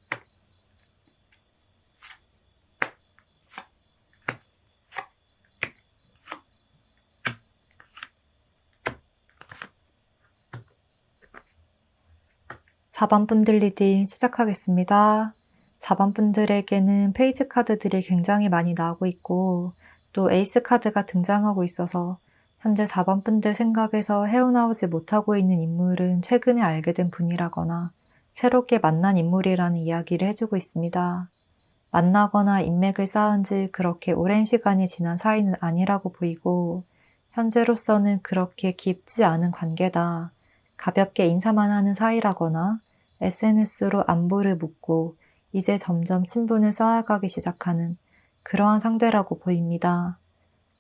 (4번) 분들 리딩 시작하겠습니다. 4번 분들에게는 페이지 카드들이 굉장히 많이 나오고 있고 또 에이스 카드가 등장하고 있어서 현재 4번 분들 생각에서 헤어나오지 못하고 있는 인물은 최근에 알게 된 분이라거나 새롭게 만난 인물이라는 이야기를 해주고 있습니다. 만나거나 인맥을 쌓은 지 그렇게 오랜 시간이 지난 사이는 아니라고 보이고 현재로서는 그렇게 깊지 않은 관계다. 가볍게 인사만 하는 사이라거나 SNS로 안부를 묻고 이제 점점 친분을 쌓아가기 시작하는 그러한 상대라고 보입니다.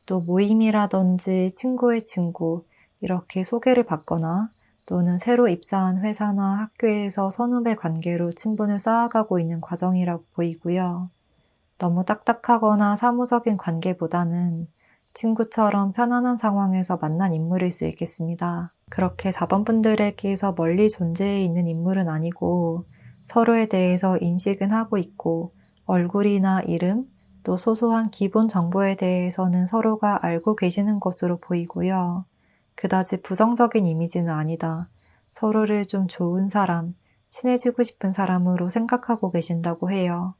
또 모임이라든지 친구의 친구 이렇게 소개를 받거나 또는 새로 입사한 회사나 학교에서 선후배 관계로 친분을 쌓아가고 있는 과정이라고 보이고요. 너무 딱딱하거나 사무적인 관계보다는 친구처럼 편안한 상황에서 만난 인물일 수 있겠습니다. 그렇게 4번 분들에게서 멀리 존재해 있는 인물은 아니고 서로에 대해서 인식은 하고 있고 얼굴이나 이름, 또 소소한 기본 정보에 대해서는 서로가 알고 계시는 것으로 보이고요. 그다지 부정적인 이미지는 아니다. 서로를 좀 좋은 사람, 친해지고 싶은 사람으로 생각하고 계신다고 해요.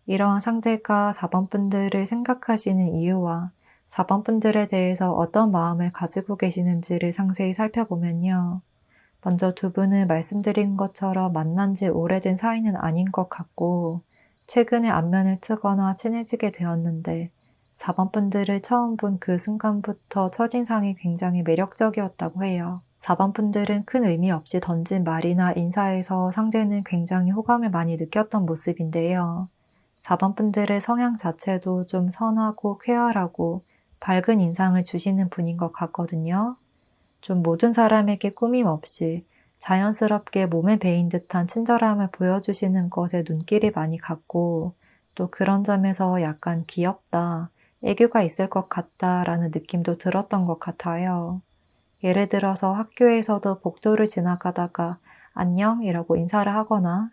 이러한 상대가 4번 분들을 생각하시는 이유와 4번 분들에 대해서 어떤 마음을 가지고 계시는지를 상세히 살펴보면요. 먼저 두 분은 말씀드린 것처럼 만난 지 오래된 사이는 아닌 것 같고 최근에 안면을 트거나 친해지게 되었는데 4번 분들을 처음 본 그 순간부터 첫인상이 굉장히 매력적이었다고 해요. 4번 분들은 큰 의미 없이 던진 말이나 인사에서 상대는 굉장히 호감을 많이 느꼈던 모습인데요. 4번 분들의 성향 자체도 좀 선하고 쾌활하고 밝은 인상을 주시는 분인 것 같거든요. 좀 모든 사람에게 꾸밈 없이 자연스럽게 몸에 배인 듯한 친절함을 보여주시는 것에 눈길이 많이 갔고 또 그런 점에서 약간 귀엽다 애교가 있을 것 같다라는 느낌도 들었던 것 같아요. 예를 들어서 학교에서도 복도를 지나가다가 안녕이라고 인사를 하거나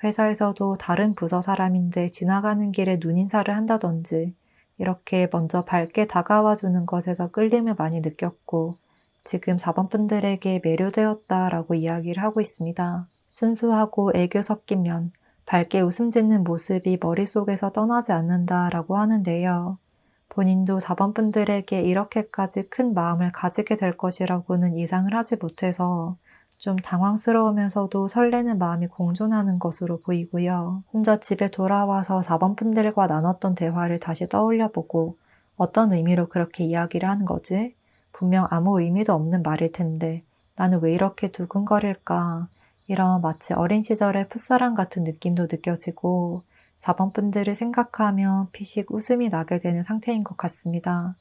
회사에서도 다른 부서 사람인데 지나가는 길에 눈인사를 한다든지 이렇게 먼저 밝게 다가와 주는 것에서 끌림을 많이 느꼈고 지금 4번 분들에게 매료되었다라고 이야기를 하고 있습니다. 순수하고 애교 섞인 면, 밝게 웃음 짓는 모습이 머릿속에서 떠나지 않는다라고 하는데요. 본인도 4번 분들에게 이렇게까지 큰 마음을 가지게 될 것이라고는 예상을 하지 못해서 좀 당황스러우면서도 설레는 마음이 공존하는 것으로 보이고요. 혼자 집에 돌아와서 4번 분들과 나눴던 대화를 다시 떠올려보고 어떤 의미로 그렇게 이야기를 하는 거지? 분명 아무 의미도 없는 말일 텐데 나는 왜 이렇게 두근거릴까? 이런 마치 어린 시절의 풋사랑 같은 느낌도 느껴지고 4번 분들을 생각하면 피식 웃음이 나게 되는 상태인 것 같습니다.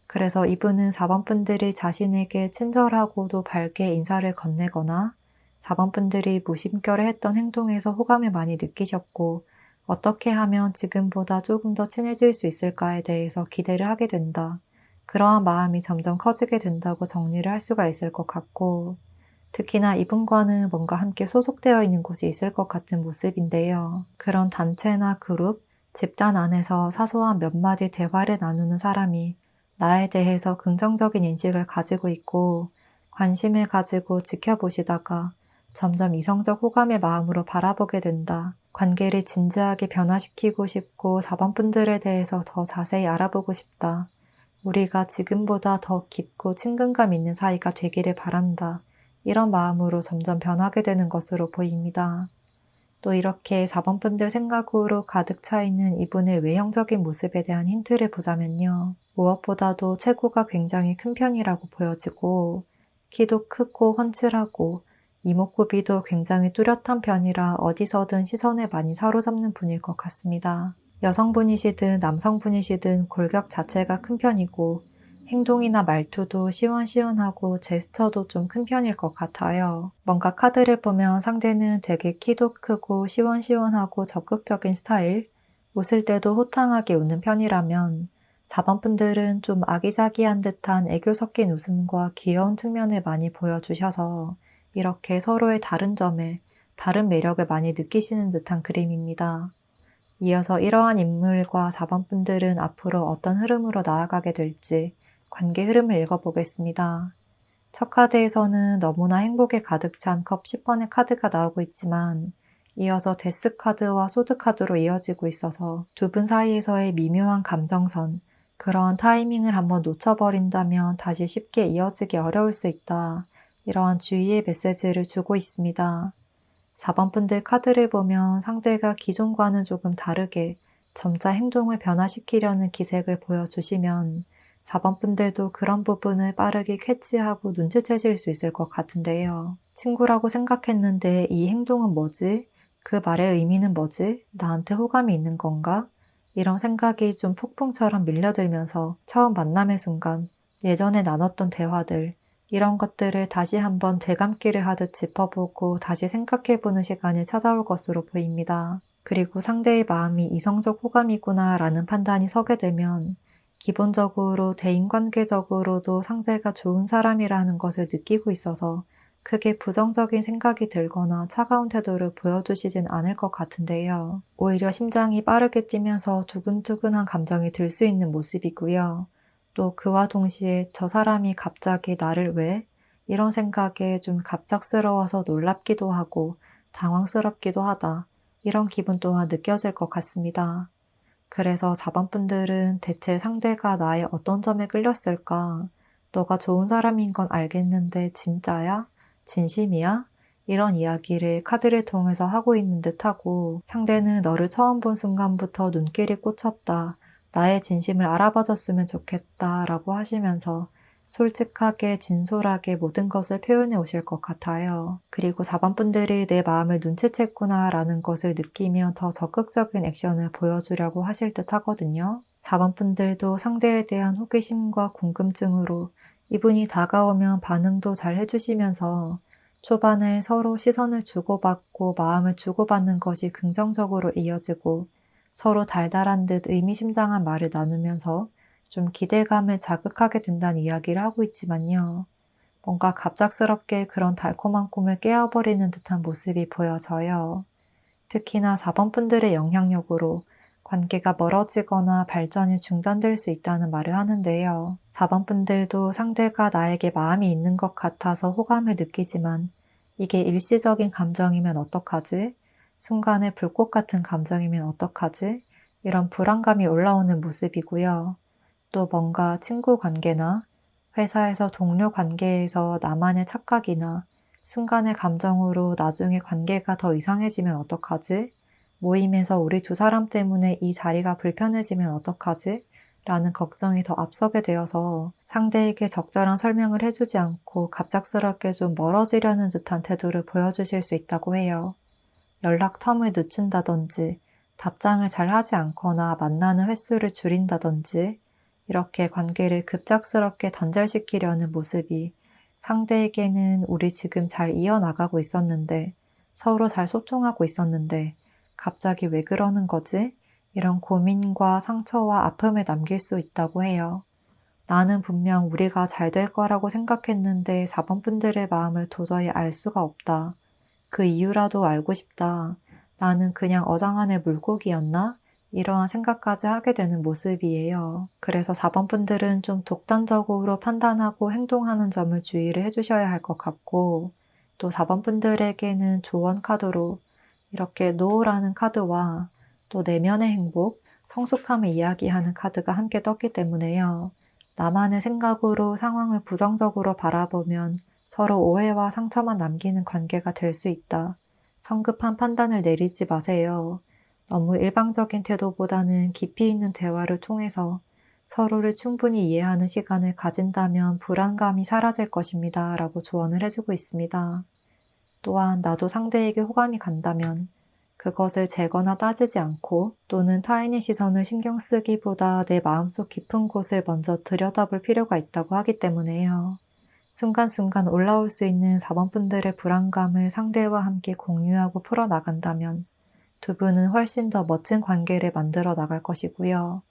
그래서 이분은 4번 분들이 자신에게 친절하고도 밝게 인사를 건네거나 4번 분들이 무심결에 했던 행동에서 호감을 많이 느끼셨고 어떻게 하면 지금보다 조금 더 친해질 수 있을까에 대해서 기대를 하게 된다. 그러한 마음이 점점 커지게 된다고 정리를 할 수가 있을 것 같고 특히나 이분과는 뭔가 함께 소속되어 있는 곳이 있을 것 같은 모습인데요. 그런 단체나 그룹, 집단 안에서 사소한 몇 마디 대화를 나누는 사람이 나에 대해서 긍정적인 인식을 가지고 있고 관심을 가지고 지켜보시다가 점점 이성적 호감의 마음으로 바라보게 된다. 관계를 진지하게 변화시키고 싶고 4번 분들에 대해서 더 자세히 알아보고 싶다. 우리가 지금보다 더 깊고 친근감 있는 사이가 되기를 바란다. 이런 마음으로 점점 변하게 되는 것으로 보입니다. 또 이렇게 4번 분들 생각으로 가득 차 있는 이분의 외형적인 모습에 대한 힌트를 보자면요. 무엇보다도 체구가 굉장히 큰 편이라고 보여지고 키도 크고 훤칠하고 이목구비도 굉장히 뚜렷한 편이라 어디서든 시선을 많이 사로잡는 분일 것 같습니다. 여성분이시든 남성분이시든 골격 자체가 큰 편이고 행동이나 말투도 시원시원하고 제스처도 좀 큰 편일 것 같아요. 뭔가 카드를 보면 상대는 되게 키도 크고 시원시원하고 적극적인 스타일, 웃을 때도 호탕하게 웃는 편이라면 4번 분들은 좀 아기자기한 듯한 애교 섞인 웃음과 귀여운 측면을 많이 보여주셔서 이렇게 서로의 다른 점을, 다른 매력을 많이 느끼시는 듯한 그림입니다. 이어서 이러한 인물과 4번 분들은 앞으로 어떤 흐름으로 나아가게 될지 관계 흐름을 읽어보겠습니다. 첫 카드에서는 너무나 행복에 가득 찬 컵 10번의 카드가 나오고 있지만 이어서 데스 카드와 소드 카드로 이어지고 있어서 두 분 사이에서의 미묘한 감정선, 그러한 타이밍을 한번 놓쳐버린다면 다시 쉽게 이어지기 어려울 수 있다. 이러한 주의의 메시지를 주고 있습니다. 4번 분들 카드를 보면 상대가 기존과는 조금 다르게 점차 행동을 변화시키려는 기색을 보여주시면 4번 분들도 그런 부분을 빠르게 캐치하고 눈치채실 수 있을 것 같은데요. 친구라고 생각했는데 이 행동은 뭐지? 그 말의 의미는 뭐지? 나한테 호감이 있는 건가? 이런 생각이 좀 폭풍처럼 밀려들면서 처음 만남의 순간 예전에 나눴던 대화들, 이런 것들을 다시 한번 되감기를 하듯 짚어보고 다시 생각해보는 시간이 찾아올 것으로 보입니다. 그리고 상대의 마음이 이성적 호감이구나 라는 판단이 서게 되면 기본적으로 대인관계적으로도 상대가 좋은 사람이라는 것을 느끼고 있어서 크게 부정적인 생각이 들거나 차가운 태도를 보여주시진 않을 것 같은데요. 오히려 심장이 빠르게 뛰면서 두근두근한 감정이 들 수 있는 모습이고요. 또 그와 동시에 저 사람이 갑자기 나를 왜? 이런 생각에 좀 갑작스러워서 놀랍기도 하고 당황스럽기도 하다. 이런 기분 또한 느껴질 것 같습니다. 그래서 4번 분들은 대체 상대가 나의 어떤 점에 끌렸을까? 너가 좋은 사람인 건 알겠는데 진짜야? 진심이야? 이런 이야기를 카드를 통해서 하고 있는 듯하고 상대는 너를 처음 본 순간부터 눈길이 꽂혔다. 나의 진심을 알아봐줬으면 좋겠다 라고 하시면서 솔직하게 진솔하게 모든 것을 표현해 오실 것 같아요. 그리고 4번 분들이 내 마음을 눈치챘구나 라는 것을 느끼며 더 적극적인 액션을 보여주려고 하실 듯 하거든요. 4번 분들도 상대에 대한 호기심과 궁금증으로 이분이 다가오면 반응도 잘 해주시면서 초반에 서로 시선을 주고받고 마음을 주고받는 것이 긍정적으로 이어지고 서로 달달한 듯 의미심장한 말을 나누면서 좀 기대감을 자극하게 된다는 이야기를 하고 있지만요. 뭔가 갑작스럽게 그런 달콤한 꿈을 깨어버리는 듯한 모습이 보여져요. 특히나 4번 분들의 영향력으로 관계가 멀어지거나 발전이 중단될 수 있다는 말을 하는데요. 4번 분들도 상대가 나에게 마음이 있는 것 같아서 호감을 느끼지만 이게 일시적인 감정이면 어떡하지? 순간의 불꽃 같은 감정이면 어떡하지? 이런 불안감이 올라오는 모습이고요. 또 뭔가 친구 관계나 회사에서 동료 관계에서 나만의 착각이나 순간의 감정으로 나중에 관계가 더 이상해지면 어떡하지? 모임에서 우리 두 사람 때문에 이 자리가 불편해지면 어떡하지? 라는 걱정이 더 앞서게 되어서 상대에게 적절한 설명을 해주지 않고 갑작스럽게 좀 멀어지려는 듯한 태도를 보여주실 수 있다고 해요. 연락 텀을 늦춘다든지 답장을 잘 하지 않거나 만나는 횟수를 줄인다든지 이렇게 관계를 급작스럽게 단절시키려는 모습이 상대에게는 우리 지금 잘 이어나가고 있었는데 서로 잘 소통하고 있었는데 갑자기 왜 그러는 거지? 이런 고민과 상처와 아픔을 남길 수 있다고 해요. 나는 분명 우리가 잘 될 거라고 생각했는데 4번 분들의 마음을 도저히 알 수가 없다. 그 이유라도 알고 싶다. 나는 그냥 어장안의 물고기였나? 이러한 생각까지 하게 되는 모습이에요. 그래서 4번 분들은 좀 독단적으로 판단하고 행동하는 점을 주의를 해주셔야 할 것 같고 또 4번 분들에게는 조언 카드로 이렇게 노라는 카드와 또 내면의 행복, 성숙함을 이야기하는 카드가 함께 떴기 때문에요. 나만의 생각으로 상황을 부정적으로 바라보면 서로 오해와 상처만 남기는 관계가 될 수 있다. 성급한 판단을 내리지 마세요. 너무 일방적인 태도보다는 깊이 있는 대화를 통해서 서로를 충분히 이해하는 시간을 가진다면 불안감이 사라질 것입니다. 라고 조언을 해주고 있습니다. 또한 나도 상대에게 호감이 간다면 그것을 재거나 따지지 않고 또는 타인의 시선을 신경 쓰기보다 내 마음속 깊은 곳을 먼저 들여다볼 필요가 있다고 하기 때문에요. 순간순간 올라올 수 있는 4번 분들의 불안감을 상대와 함께 공유하고 풀어나간다면 두 분은 훨씬 더 멋진 관계를 만들어 나갈 것이고요.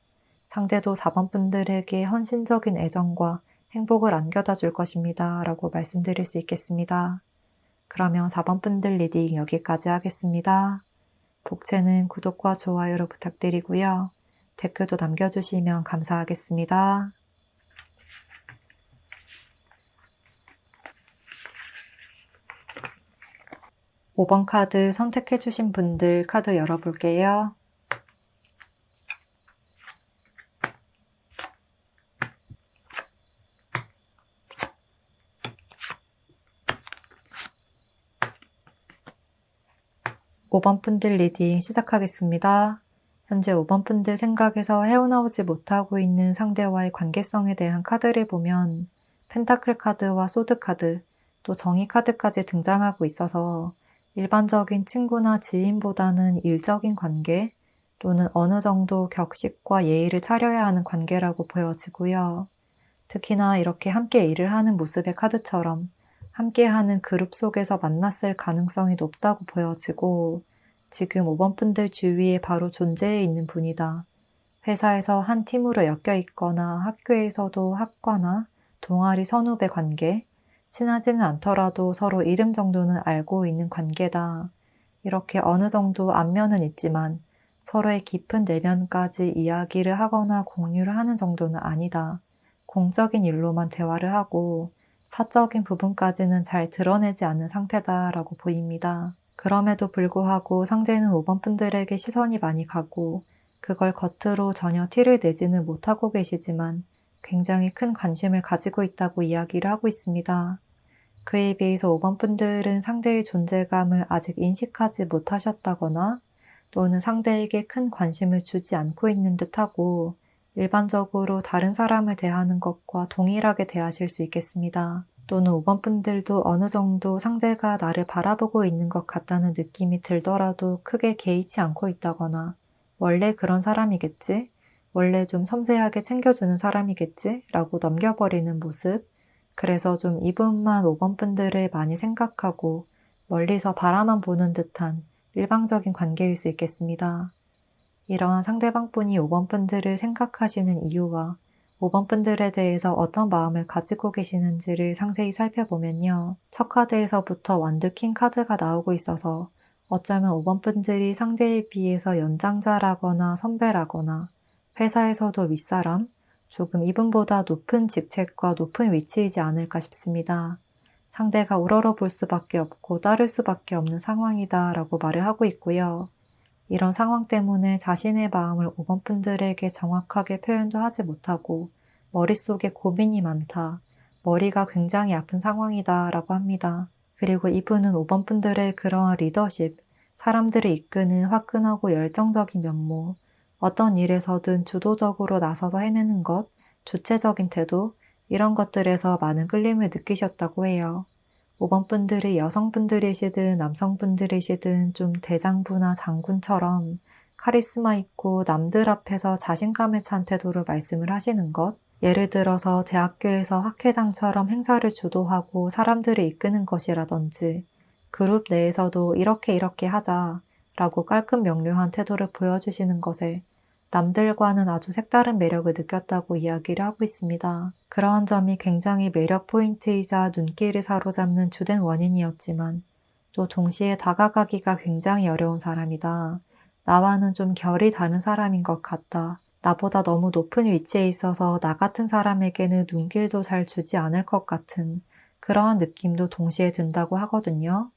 상대도 4번 분들에게 헌신적인 애정과 행복을 안겨다 줄 것입니다. 라고 말씀드릴 수 있겠습니다. 그러면 4번 분들 리딩 여기까지 하겠습니다. 복채는 구독과 좋아요로 부탁드리고요. 댓글도 남겨주시면 감사하겠습니다. 5번 카드 선택해주신 분들 카드 열어볼게요. (5번) 분들 리딩 시작하겠습니다. 현재 5번 분들 생각에서 헤어나오지 못하고 있는 상대와의 관계성에 대한 카드를 보면 펜타클 카드와 소드 카드, 또 정의 카드까지 등장하고 있어서 일반적인 친구나 지인보다는 일적인 관계 또는 어느 정도 격식과 예의를 차려야 하는 관계라고 보여지고요. 특히나 이렇게 함께 일을 하는 모습의 카드처럼 함께하는 그룹 속에서 만났을 가능성이 높다고 보여지고 지금 5번 분들 주위에 바로 존재해 있는 분이다. 회사에서 한 팀으로 엮여 있거나 학교에서도 학과나 동아리 선후배 관계, 친하지는 않더라도 서로 이름 정도는 알고 있는 관계다. 이렇게 어느 정도 안면은 있지만 서로의 깊은 내면까지 이야기를 하거나 공유를 하는 정도는 아니다. 공적인 일로만 대화를 하고 사적인 부분까지는 잘 드러내지 않는 상태다라고 보입니다. 그럼에도 불구하고 상대는 5번 분들에게 시선이 많이 가고 그걸 겉으로 전혀 티를 내지는 못하고 계시지만 굉장히 큰 관심을 가지고 있다고 이야기를 하고 있습니다. 그에 비해서 5번 분들은 상대의 존재감을 아직 인식하지 못하셨다거나 또는 상대에게 큰 관심을 주지 않고 있는 듯하고 일반적으로 다른 사람을 대하는 것과 동일하게 대하실 수 있겠습니다. 또는 5번 분들도 어느 정도 상대가 나를 바라보고 있는 것 같다는 느낌이 들더라도 크게 개의치 않고 있다거나 원래 그런 사람이겠지? 원래 좀 섬세하게 챙겨주는 사람이겠지? 라고 넘겨버리는 모습. 그래서 좀 이분만 5번 분들을 많이 생각하고 멀리서 바라만 보는 듯한 일방적인 관계일 수 있겠습니다. 이러한 상대방분이 5번 분들을 생각하시는 이유와 5번 분들에 대해서 어떤 마음을 가지고 계시는지를 상세히 살펴보면요. 첫 카드에서부터 완드킹 카드가 나오고 있어서 어쩌면 5번 분들이 상대에 비해서 연장자라거나 선배라거나 회사에서도 윗사람, 조금 이분보다 높은 직책과 높은 위치이지 않을까 싶습니다. 상대가 우러러 볼 수밖에 없고 따를 수밖에 없는 상황이다 라고 말을 하고 있고요. 이런 상황 때문에 자신의 마음을 5번 분들에게 정확하게 표현도 하지 못하고 머릿속에 고민이 많다, 머리가 굉장히 아픈 상황이다 라고 합니다. 그리고 이분은 5번 분들의 그러한 리더십, 사람들을 이끄는 화끈하고 열정적인 면모, 어떤 일에서든 주도적으로 나서서 해내는 것, 주체적인 태도, 이런 것들에서 많은 끌림을 느끼셨다고 해요. 5번 분들이 여성분들이시든 남성분들이시든 좀 대장부나 장군처럼 카리스마 있고 남들 앞에서 자신감에 찬 태도로 말씀을 하시는 것, 예를 들어서 대학교에서 학회장처럼 행사를 주도하고 사람들을 이끄는 것이라든지 그룹 내에서도 이렇게 하자 라고 깔끔 명료한 태도를 보여주시는 것에 남들과는 아주 색다른 매력을 느꼈다고 이야기를 하고 있습니다. 그러한 점이 굉장히 매력 포인트이자 눈길을 사로잡는 주된 원인이었지만 또 동시에 다가가기가 굉장히 어려운 사람이다. 나와는 좀 결이 다른 사람인 것 같다. 나보다 너무 높은 위치에 있어서 나 같은 사람에게는 눈길도 잘 주지 않을 것 같은 그러한 느낌도 동시에 든다고 하거든요.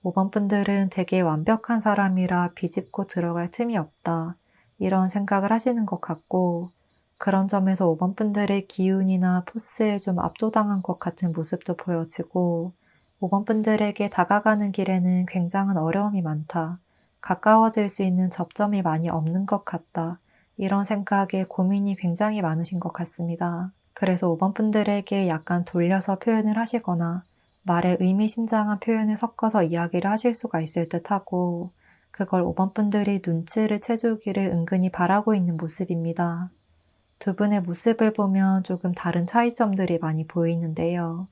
5번 분들은 되게 완벽한 사람이라 비집고 들어갈 틈이 없다. 이런 생각을 하시는 것 같고 그런 점에서 5번 분들의 기운이나 포스에 좀 압도당한 것 같은 모습도 보여지고 5번 분들에게 다가가는 길에는 굉장한 어려움이 많다. 가까워질 수 있는 접점이 많이 없는 것 같다. 이런 생각에 고민이 굉장히 많으신 것 같습니다. 그래서 5번 분들에게 약간 돌려서 표현을 하시거나 말에 의미심장한 표현을 섞어서 이야기를 하실 수가 있을 듯하고 그걸 5번 분들이 눈치를 채주기를 은근히 바라고 있는 모습입니다. 두 분의 모습을 보면 조금 다른 차이점들이 많이 보이는데요.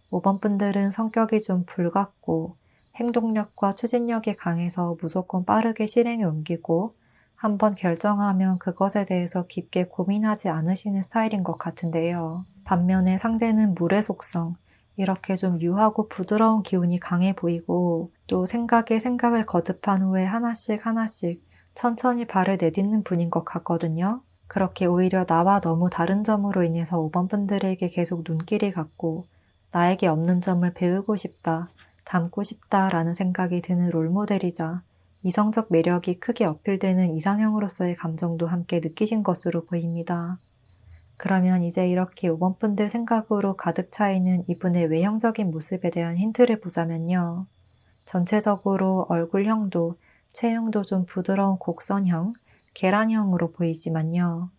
5번 분들은 성격이 좀 불같고 행동력과 추진력이 강해서 무조건 빠르게 실행에 옮기고 한번 결정하면 그것에 대해서 깊게 고민하지 않으시는 스타일인 것 같은데요. 반면에 상대는 물의 속성, 이렇게 좀 유하고 부드러운 기운이 강해 보이고 또 생각에 생각을 거듭한 후에 하나씩 천천히 발을 내딛는 분인 것 같거든요. 그렇게 오히려 나와 너무 다른 점으로 인해서 5번 분들에게 계속 눈길이 갔고 나에게 없는 점을 배우고 싶다, 닮고 싶다라는 생각이 드는 롤모델이자 이성적 매력이 크게 어필되는 이상형으로서의 감정도 함께 느끼신 것으로 보입니다. 그러면 이제 이렇게 5번 분들 생각으로 가득 차 있는 이분의 외형적인 모습에 대한 힌트를 보자면요. 전체적으로 얼굴형도, 체형도 좀 부드러운 곡선형, 계란형으로 보이지만요.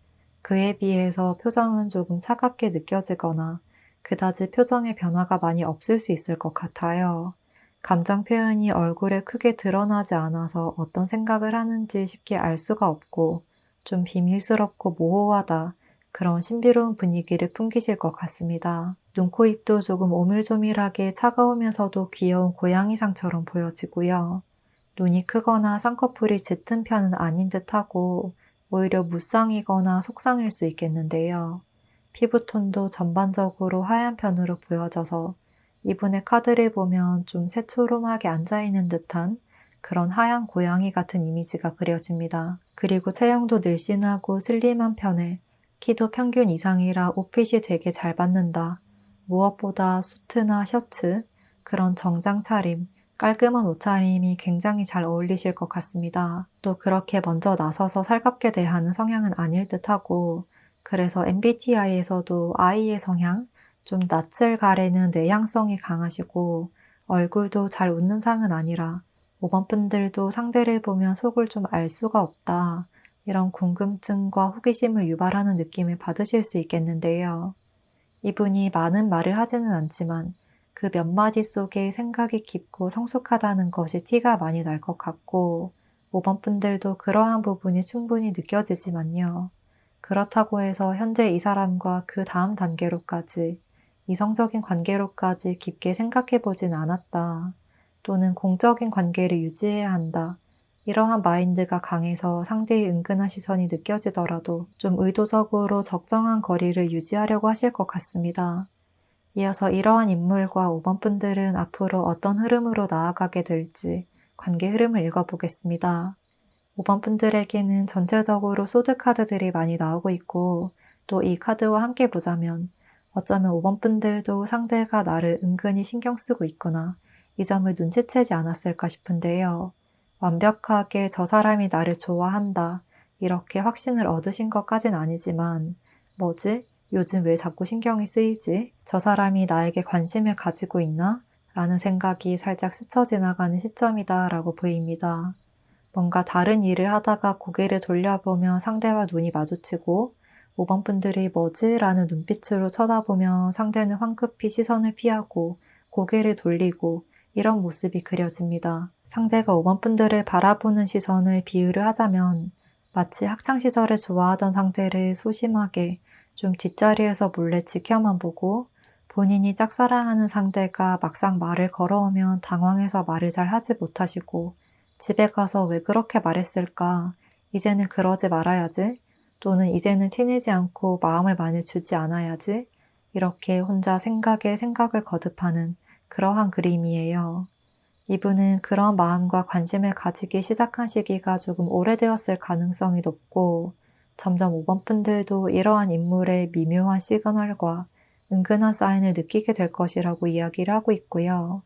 그에 비해서 표정은 조금 차갑게 느껴지거나 그다지 표정의 변화가 많이 없을 수 있을 것 같아요. 감정 표현이 얼굴에 크게 드러나지 않아서 어떤 생각을 하는지 쉽게 알 수가 없고 좀 비밀스럽고 모호하다. 그런 신비로운 분위기를 풍기실 것 같습니다. 눈, 코, 입도 조금 오밀조밀하게 차가우면서도 귀여운 고양이상처럼 보여지고요. 눈이 크거나 쌍꺼풀이 짙은 편은 아닌 듯하고 오히려 무쌍이거나 속쌍일 수 있겠는데요. 피부톤도 전반적으로 하얀 편으로 보여져서 이분의 카드를 보면 좀 새초롬하게 앉아있는 듯한 그런 하얀 고양이 같은 이미지가 그려집니다. 그리고 체형도 늘씬하고 슬림한 편에 키도 평균 이상이라 옷핏이 되게 잘 받는다. 무엇보다 수트나 셔츠, 그런 정장 차림, 깔끔한 옷차림이 굉장히 잘 어울리실 것 같습니다. 또 그렇게 먼저 나서서 살갑게 대하는 성향은 아닐 듯하고 그래서 MBTI에서도 I의 성향, 좀 낯을 가리는 내향성이 강하시고 얼굴도 잘 웃는 상은 아니라 5번 분들도 상대를 보면 속을 좀 알 수가 없다. 이런 궁금증과 호기심을 유발하는 느낌을 받으실 수 있겠는데요. 이분이 많은 말을 하지는 않지만 그 몇 마디 속에 생각이 깊고 성숙하다는 것이 티가 많이 날 것 같고 5번 분들도 그러한 부분이 충분히 느껴지지만요. 그렇다고 해서 현재 이 사람과 그 다음 단계로까지 이성적인 관계로까지 깊게 생각해 보진 않았다. 또는 공적인 관계를 유지해야 한다. 이러한 마인드가 강해서 상대의 은근한 시선이 느껴지더라도 좀 의도적으로 적정한 거리를 유지하려고 하실 것 같습니다. 이어서 이러한 인물과 5번 분들은 앞으로 어떤 흐름으로 나아가게 될지 관계 흐름을 읽어보겠습니다. 5번 분들에게는 전체적으로 소드 카드들이 많이 나오고 있고 또 이 카드와 함께 보자면 어쩌면 5번 분들도 상대가 나를 은근히 신경 쓰고 있구나 이 점을 눈치채지 않았을까 싶은데요. 완벽하게 저 사람이 나를 좋아한다 이렇게 확신을 얻으신 것까진 아니지만 뭐지? 요즘 왜 자꾸 신경이 쓰이지? 저 사람이 나에게 관심을 가지고 있나? 라는 생각이 살짝 스쳐 지나가는 시점이다 라고 보입니다. 뭔가 다른 일을 하다가 고개를 돌려보며 상대와 눈이 마주치고 5번 분들이 뭐지? 라는 눈빛으로 쳐다보며 상대는 황급히 시선을 피하고 고개를 돌리고 이런 모습이 그려집니다. 상대가 5번 분들을 바라보는 시선을 비유를 하자면 마치 학창시절에 좋아하던 상대를 소심하게 좀 뒷자리에서 몰래 지켜만 보고 본인이 짝사랑하는 상대가 막상 말을 걸어오면 당황해서 말을 잘 하지 못하시고 집에 가서 왜 그렇게 말했을까? 이제는 그러지 말아야지. 또는 이제는 티내지 않고 마음을 많이 주지 않아야지. 이렇게 혼자 생각에 생각을 거듭하는 그러한 그림이에요. 이분은 그런 마음과 관심을 가지기 시작한 시기가 조금 오래되었을 가능성이 높고 점점 5번 분들도 이러한 인물의 미묘한 시그널과 은근한 사인을 느끼게 될 것이라고 이야기를 하고 있고요.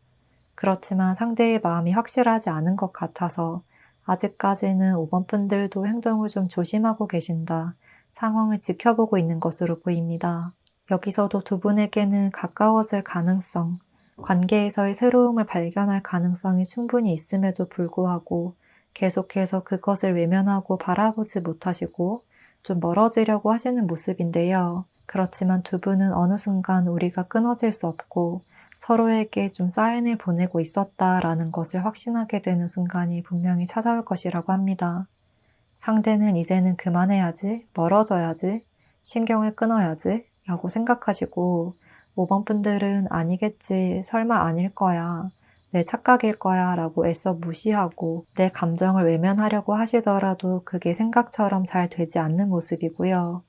그렇지만 상대의 마음이 확실하지 않은 것 같아서 아직까지는 5번 분들도 행동을 좀 조심하고 계신다. 상황을 지켜보고 있는 것으로 보입니다. 여기서도 두 분에게는 가까워질 가능성, 관계에서의 새로움을 발견할 가능성이 충분히 있음에도 불구하고 계속해서 그것을 외면하고 바라보지 못하시고 좀 멀어지려고 하시는 모습인데요. 그렇지만 두 분은 어느 순간 우리가 끊어질 수 없고 서로에게 좀 사인을 보내고 있었다라는 것을 확신하게 되는 순간이 분명히 찾아올 것이라고 합니다. 상대는 이제는 그만해야지, 멀어져야지, 신경을 끊어야지 라고 생각하시고 5번 분들은 아니겠지, 설마 아닐 거야, 내 착각일 거야 라고 애써 무시하고 내 감정을 외면하려고 하시더라도 그게 생각처럼 잘 되지 않는 모습이고요.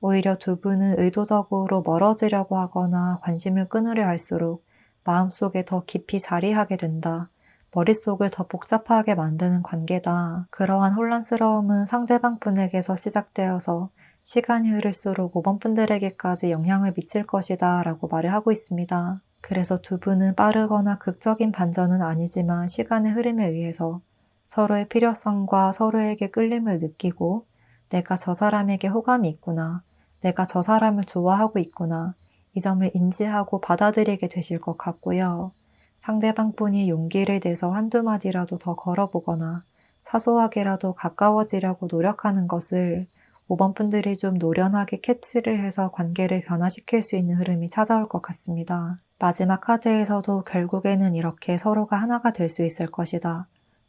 오히려 두 분은 의도적으로 멀어지려고 하거나 관심을 끊으려 할수록 마음속에 더 깊이 자리하게 된다. 머릿속을 더 복잡하게 만드는 관계다. 그러한 혼란스러움은 상대방 분에게서 시작되어서 시간이 흐를수록 5번 분들에게까지 영향을 미칠 것이다 라고 말을 하고 있습니다. 그래서 두 분은 빠르거나 극적인 반전은 아니지만 시간의 흐름에 의해서 서로의 필요성과 서로에게 끌림을 느끼고 내가 저 사람에게 호감이 있구나. 내가 저 사람을 좋아하고 있구나. 이 점을 인지하고 받아들이게 되실 것 같고요. 상대방 분이 용기를 내서 한두 마디라도 더 걸어보거나 사소하게라도 가까워지려고 노력하는 것을 5번 분들이 좀 노련하게 캐치를 해서 관계를 변화시킬 수 있는 흐름이 찾아올 것 같습니다. 마지막 카드에서도 결국에는 이렇게 서로가 하나가 될 수 있을 것이다.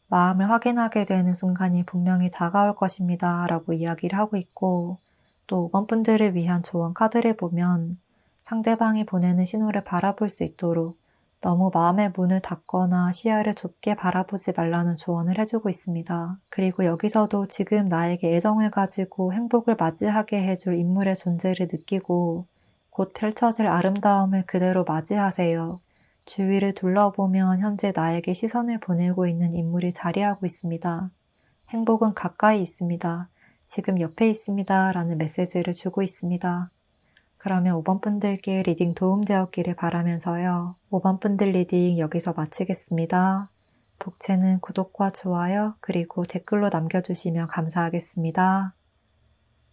마음을 확인하게 되는 순간이 분명히 다가올 것입니다. 라고 이야기를 하고 있고 또 5번 분들을 위한 조언 카드를 보면 상대방이 보내는 신호를 바라볼 수 있도록 너무 마음의 문을 닫거나 시야를 좁게 바라보지 말라는 조언을 해주고 있습니다. 그리고 여기서도 지금 나에게 애정을 가지고 행복을 맞이하게 해줄 인물의 존재를 느끼고 곧 펼쳐질 아름다움을 그대로 맞이하세요. 주위를 둘러보면 현재 나에게 시선을 보내고 있는 인물이 자리하고 있습니다. 행복은 가까이 있습니다. 지금 옆에 있습니다. 라는 메시지를 주고 있습니다. 그러면 5번 분들께 리딩 도움되었기를 바라면서요. 5번 분들 리딩 여기서 마치겠습니다. 복채는 구독과 좋아요 그리고 댓글로 남겨주시면 감사하겠습니다.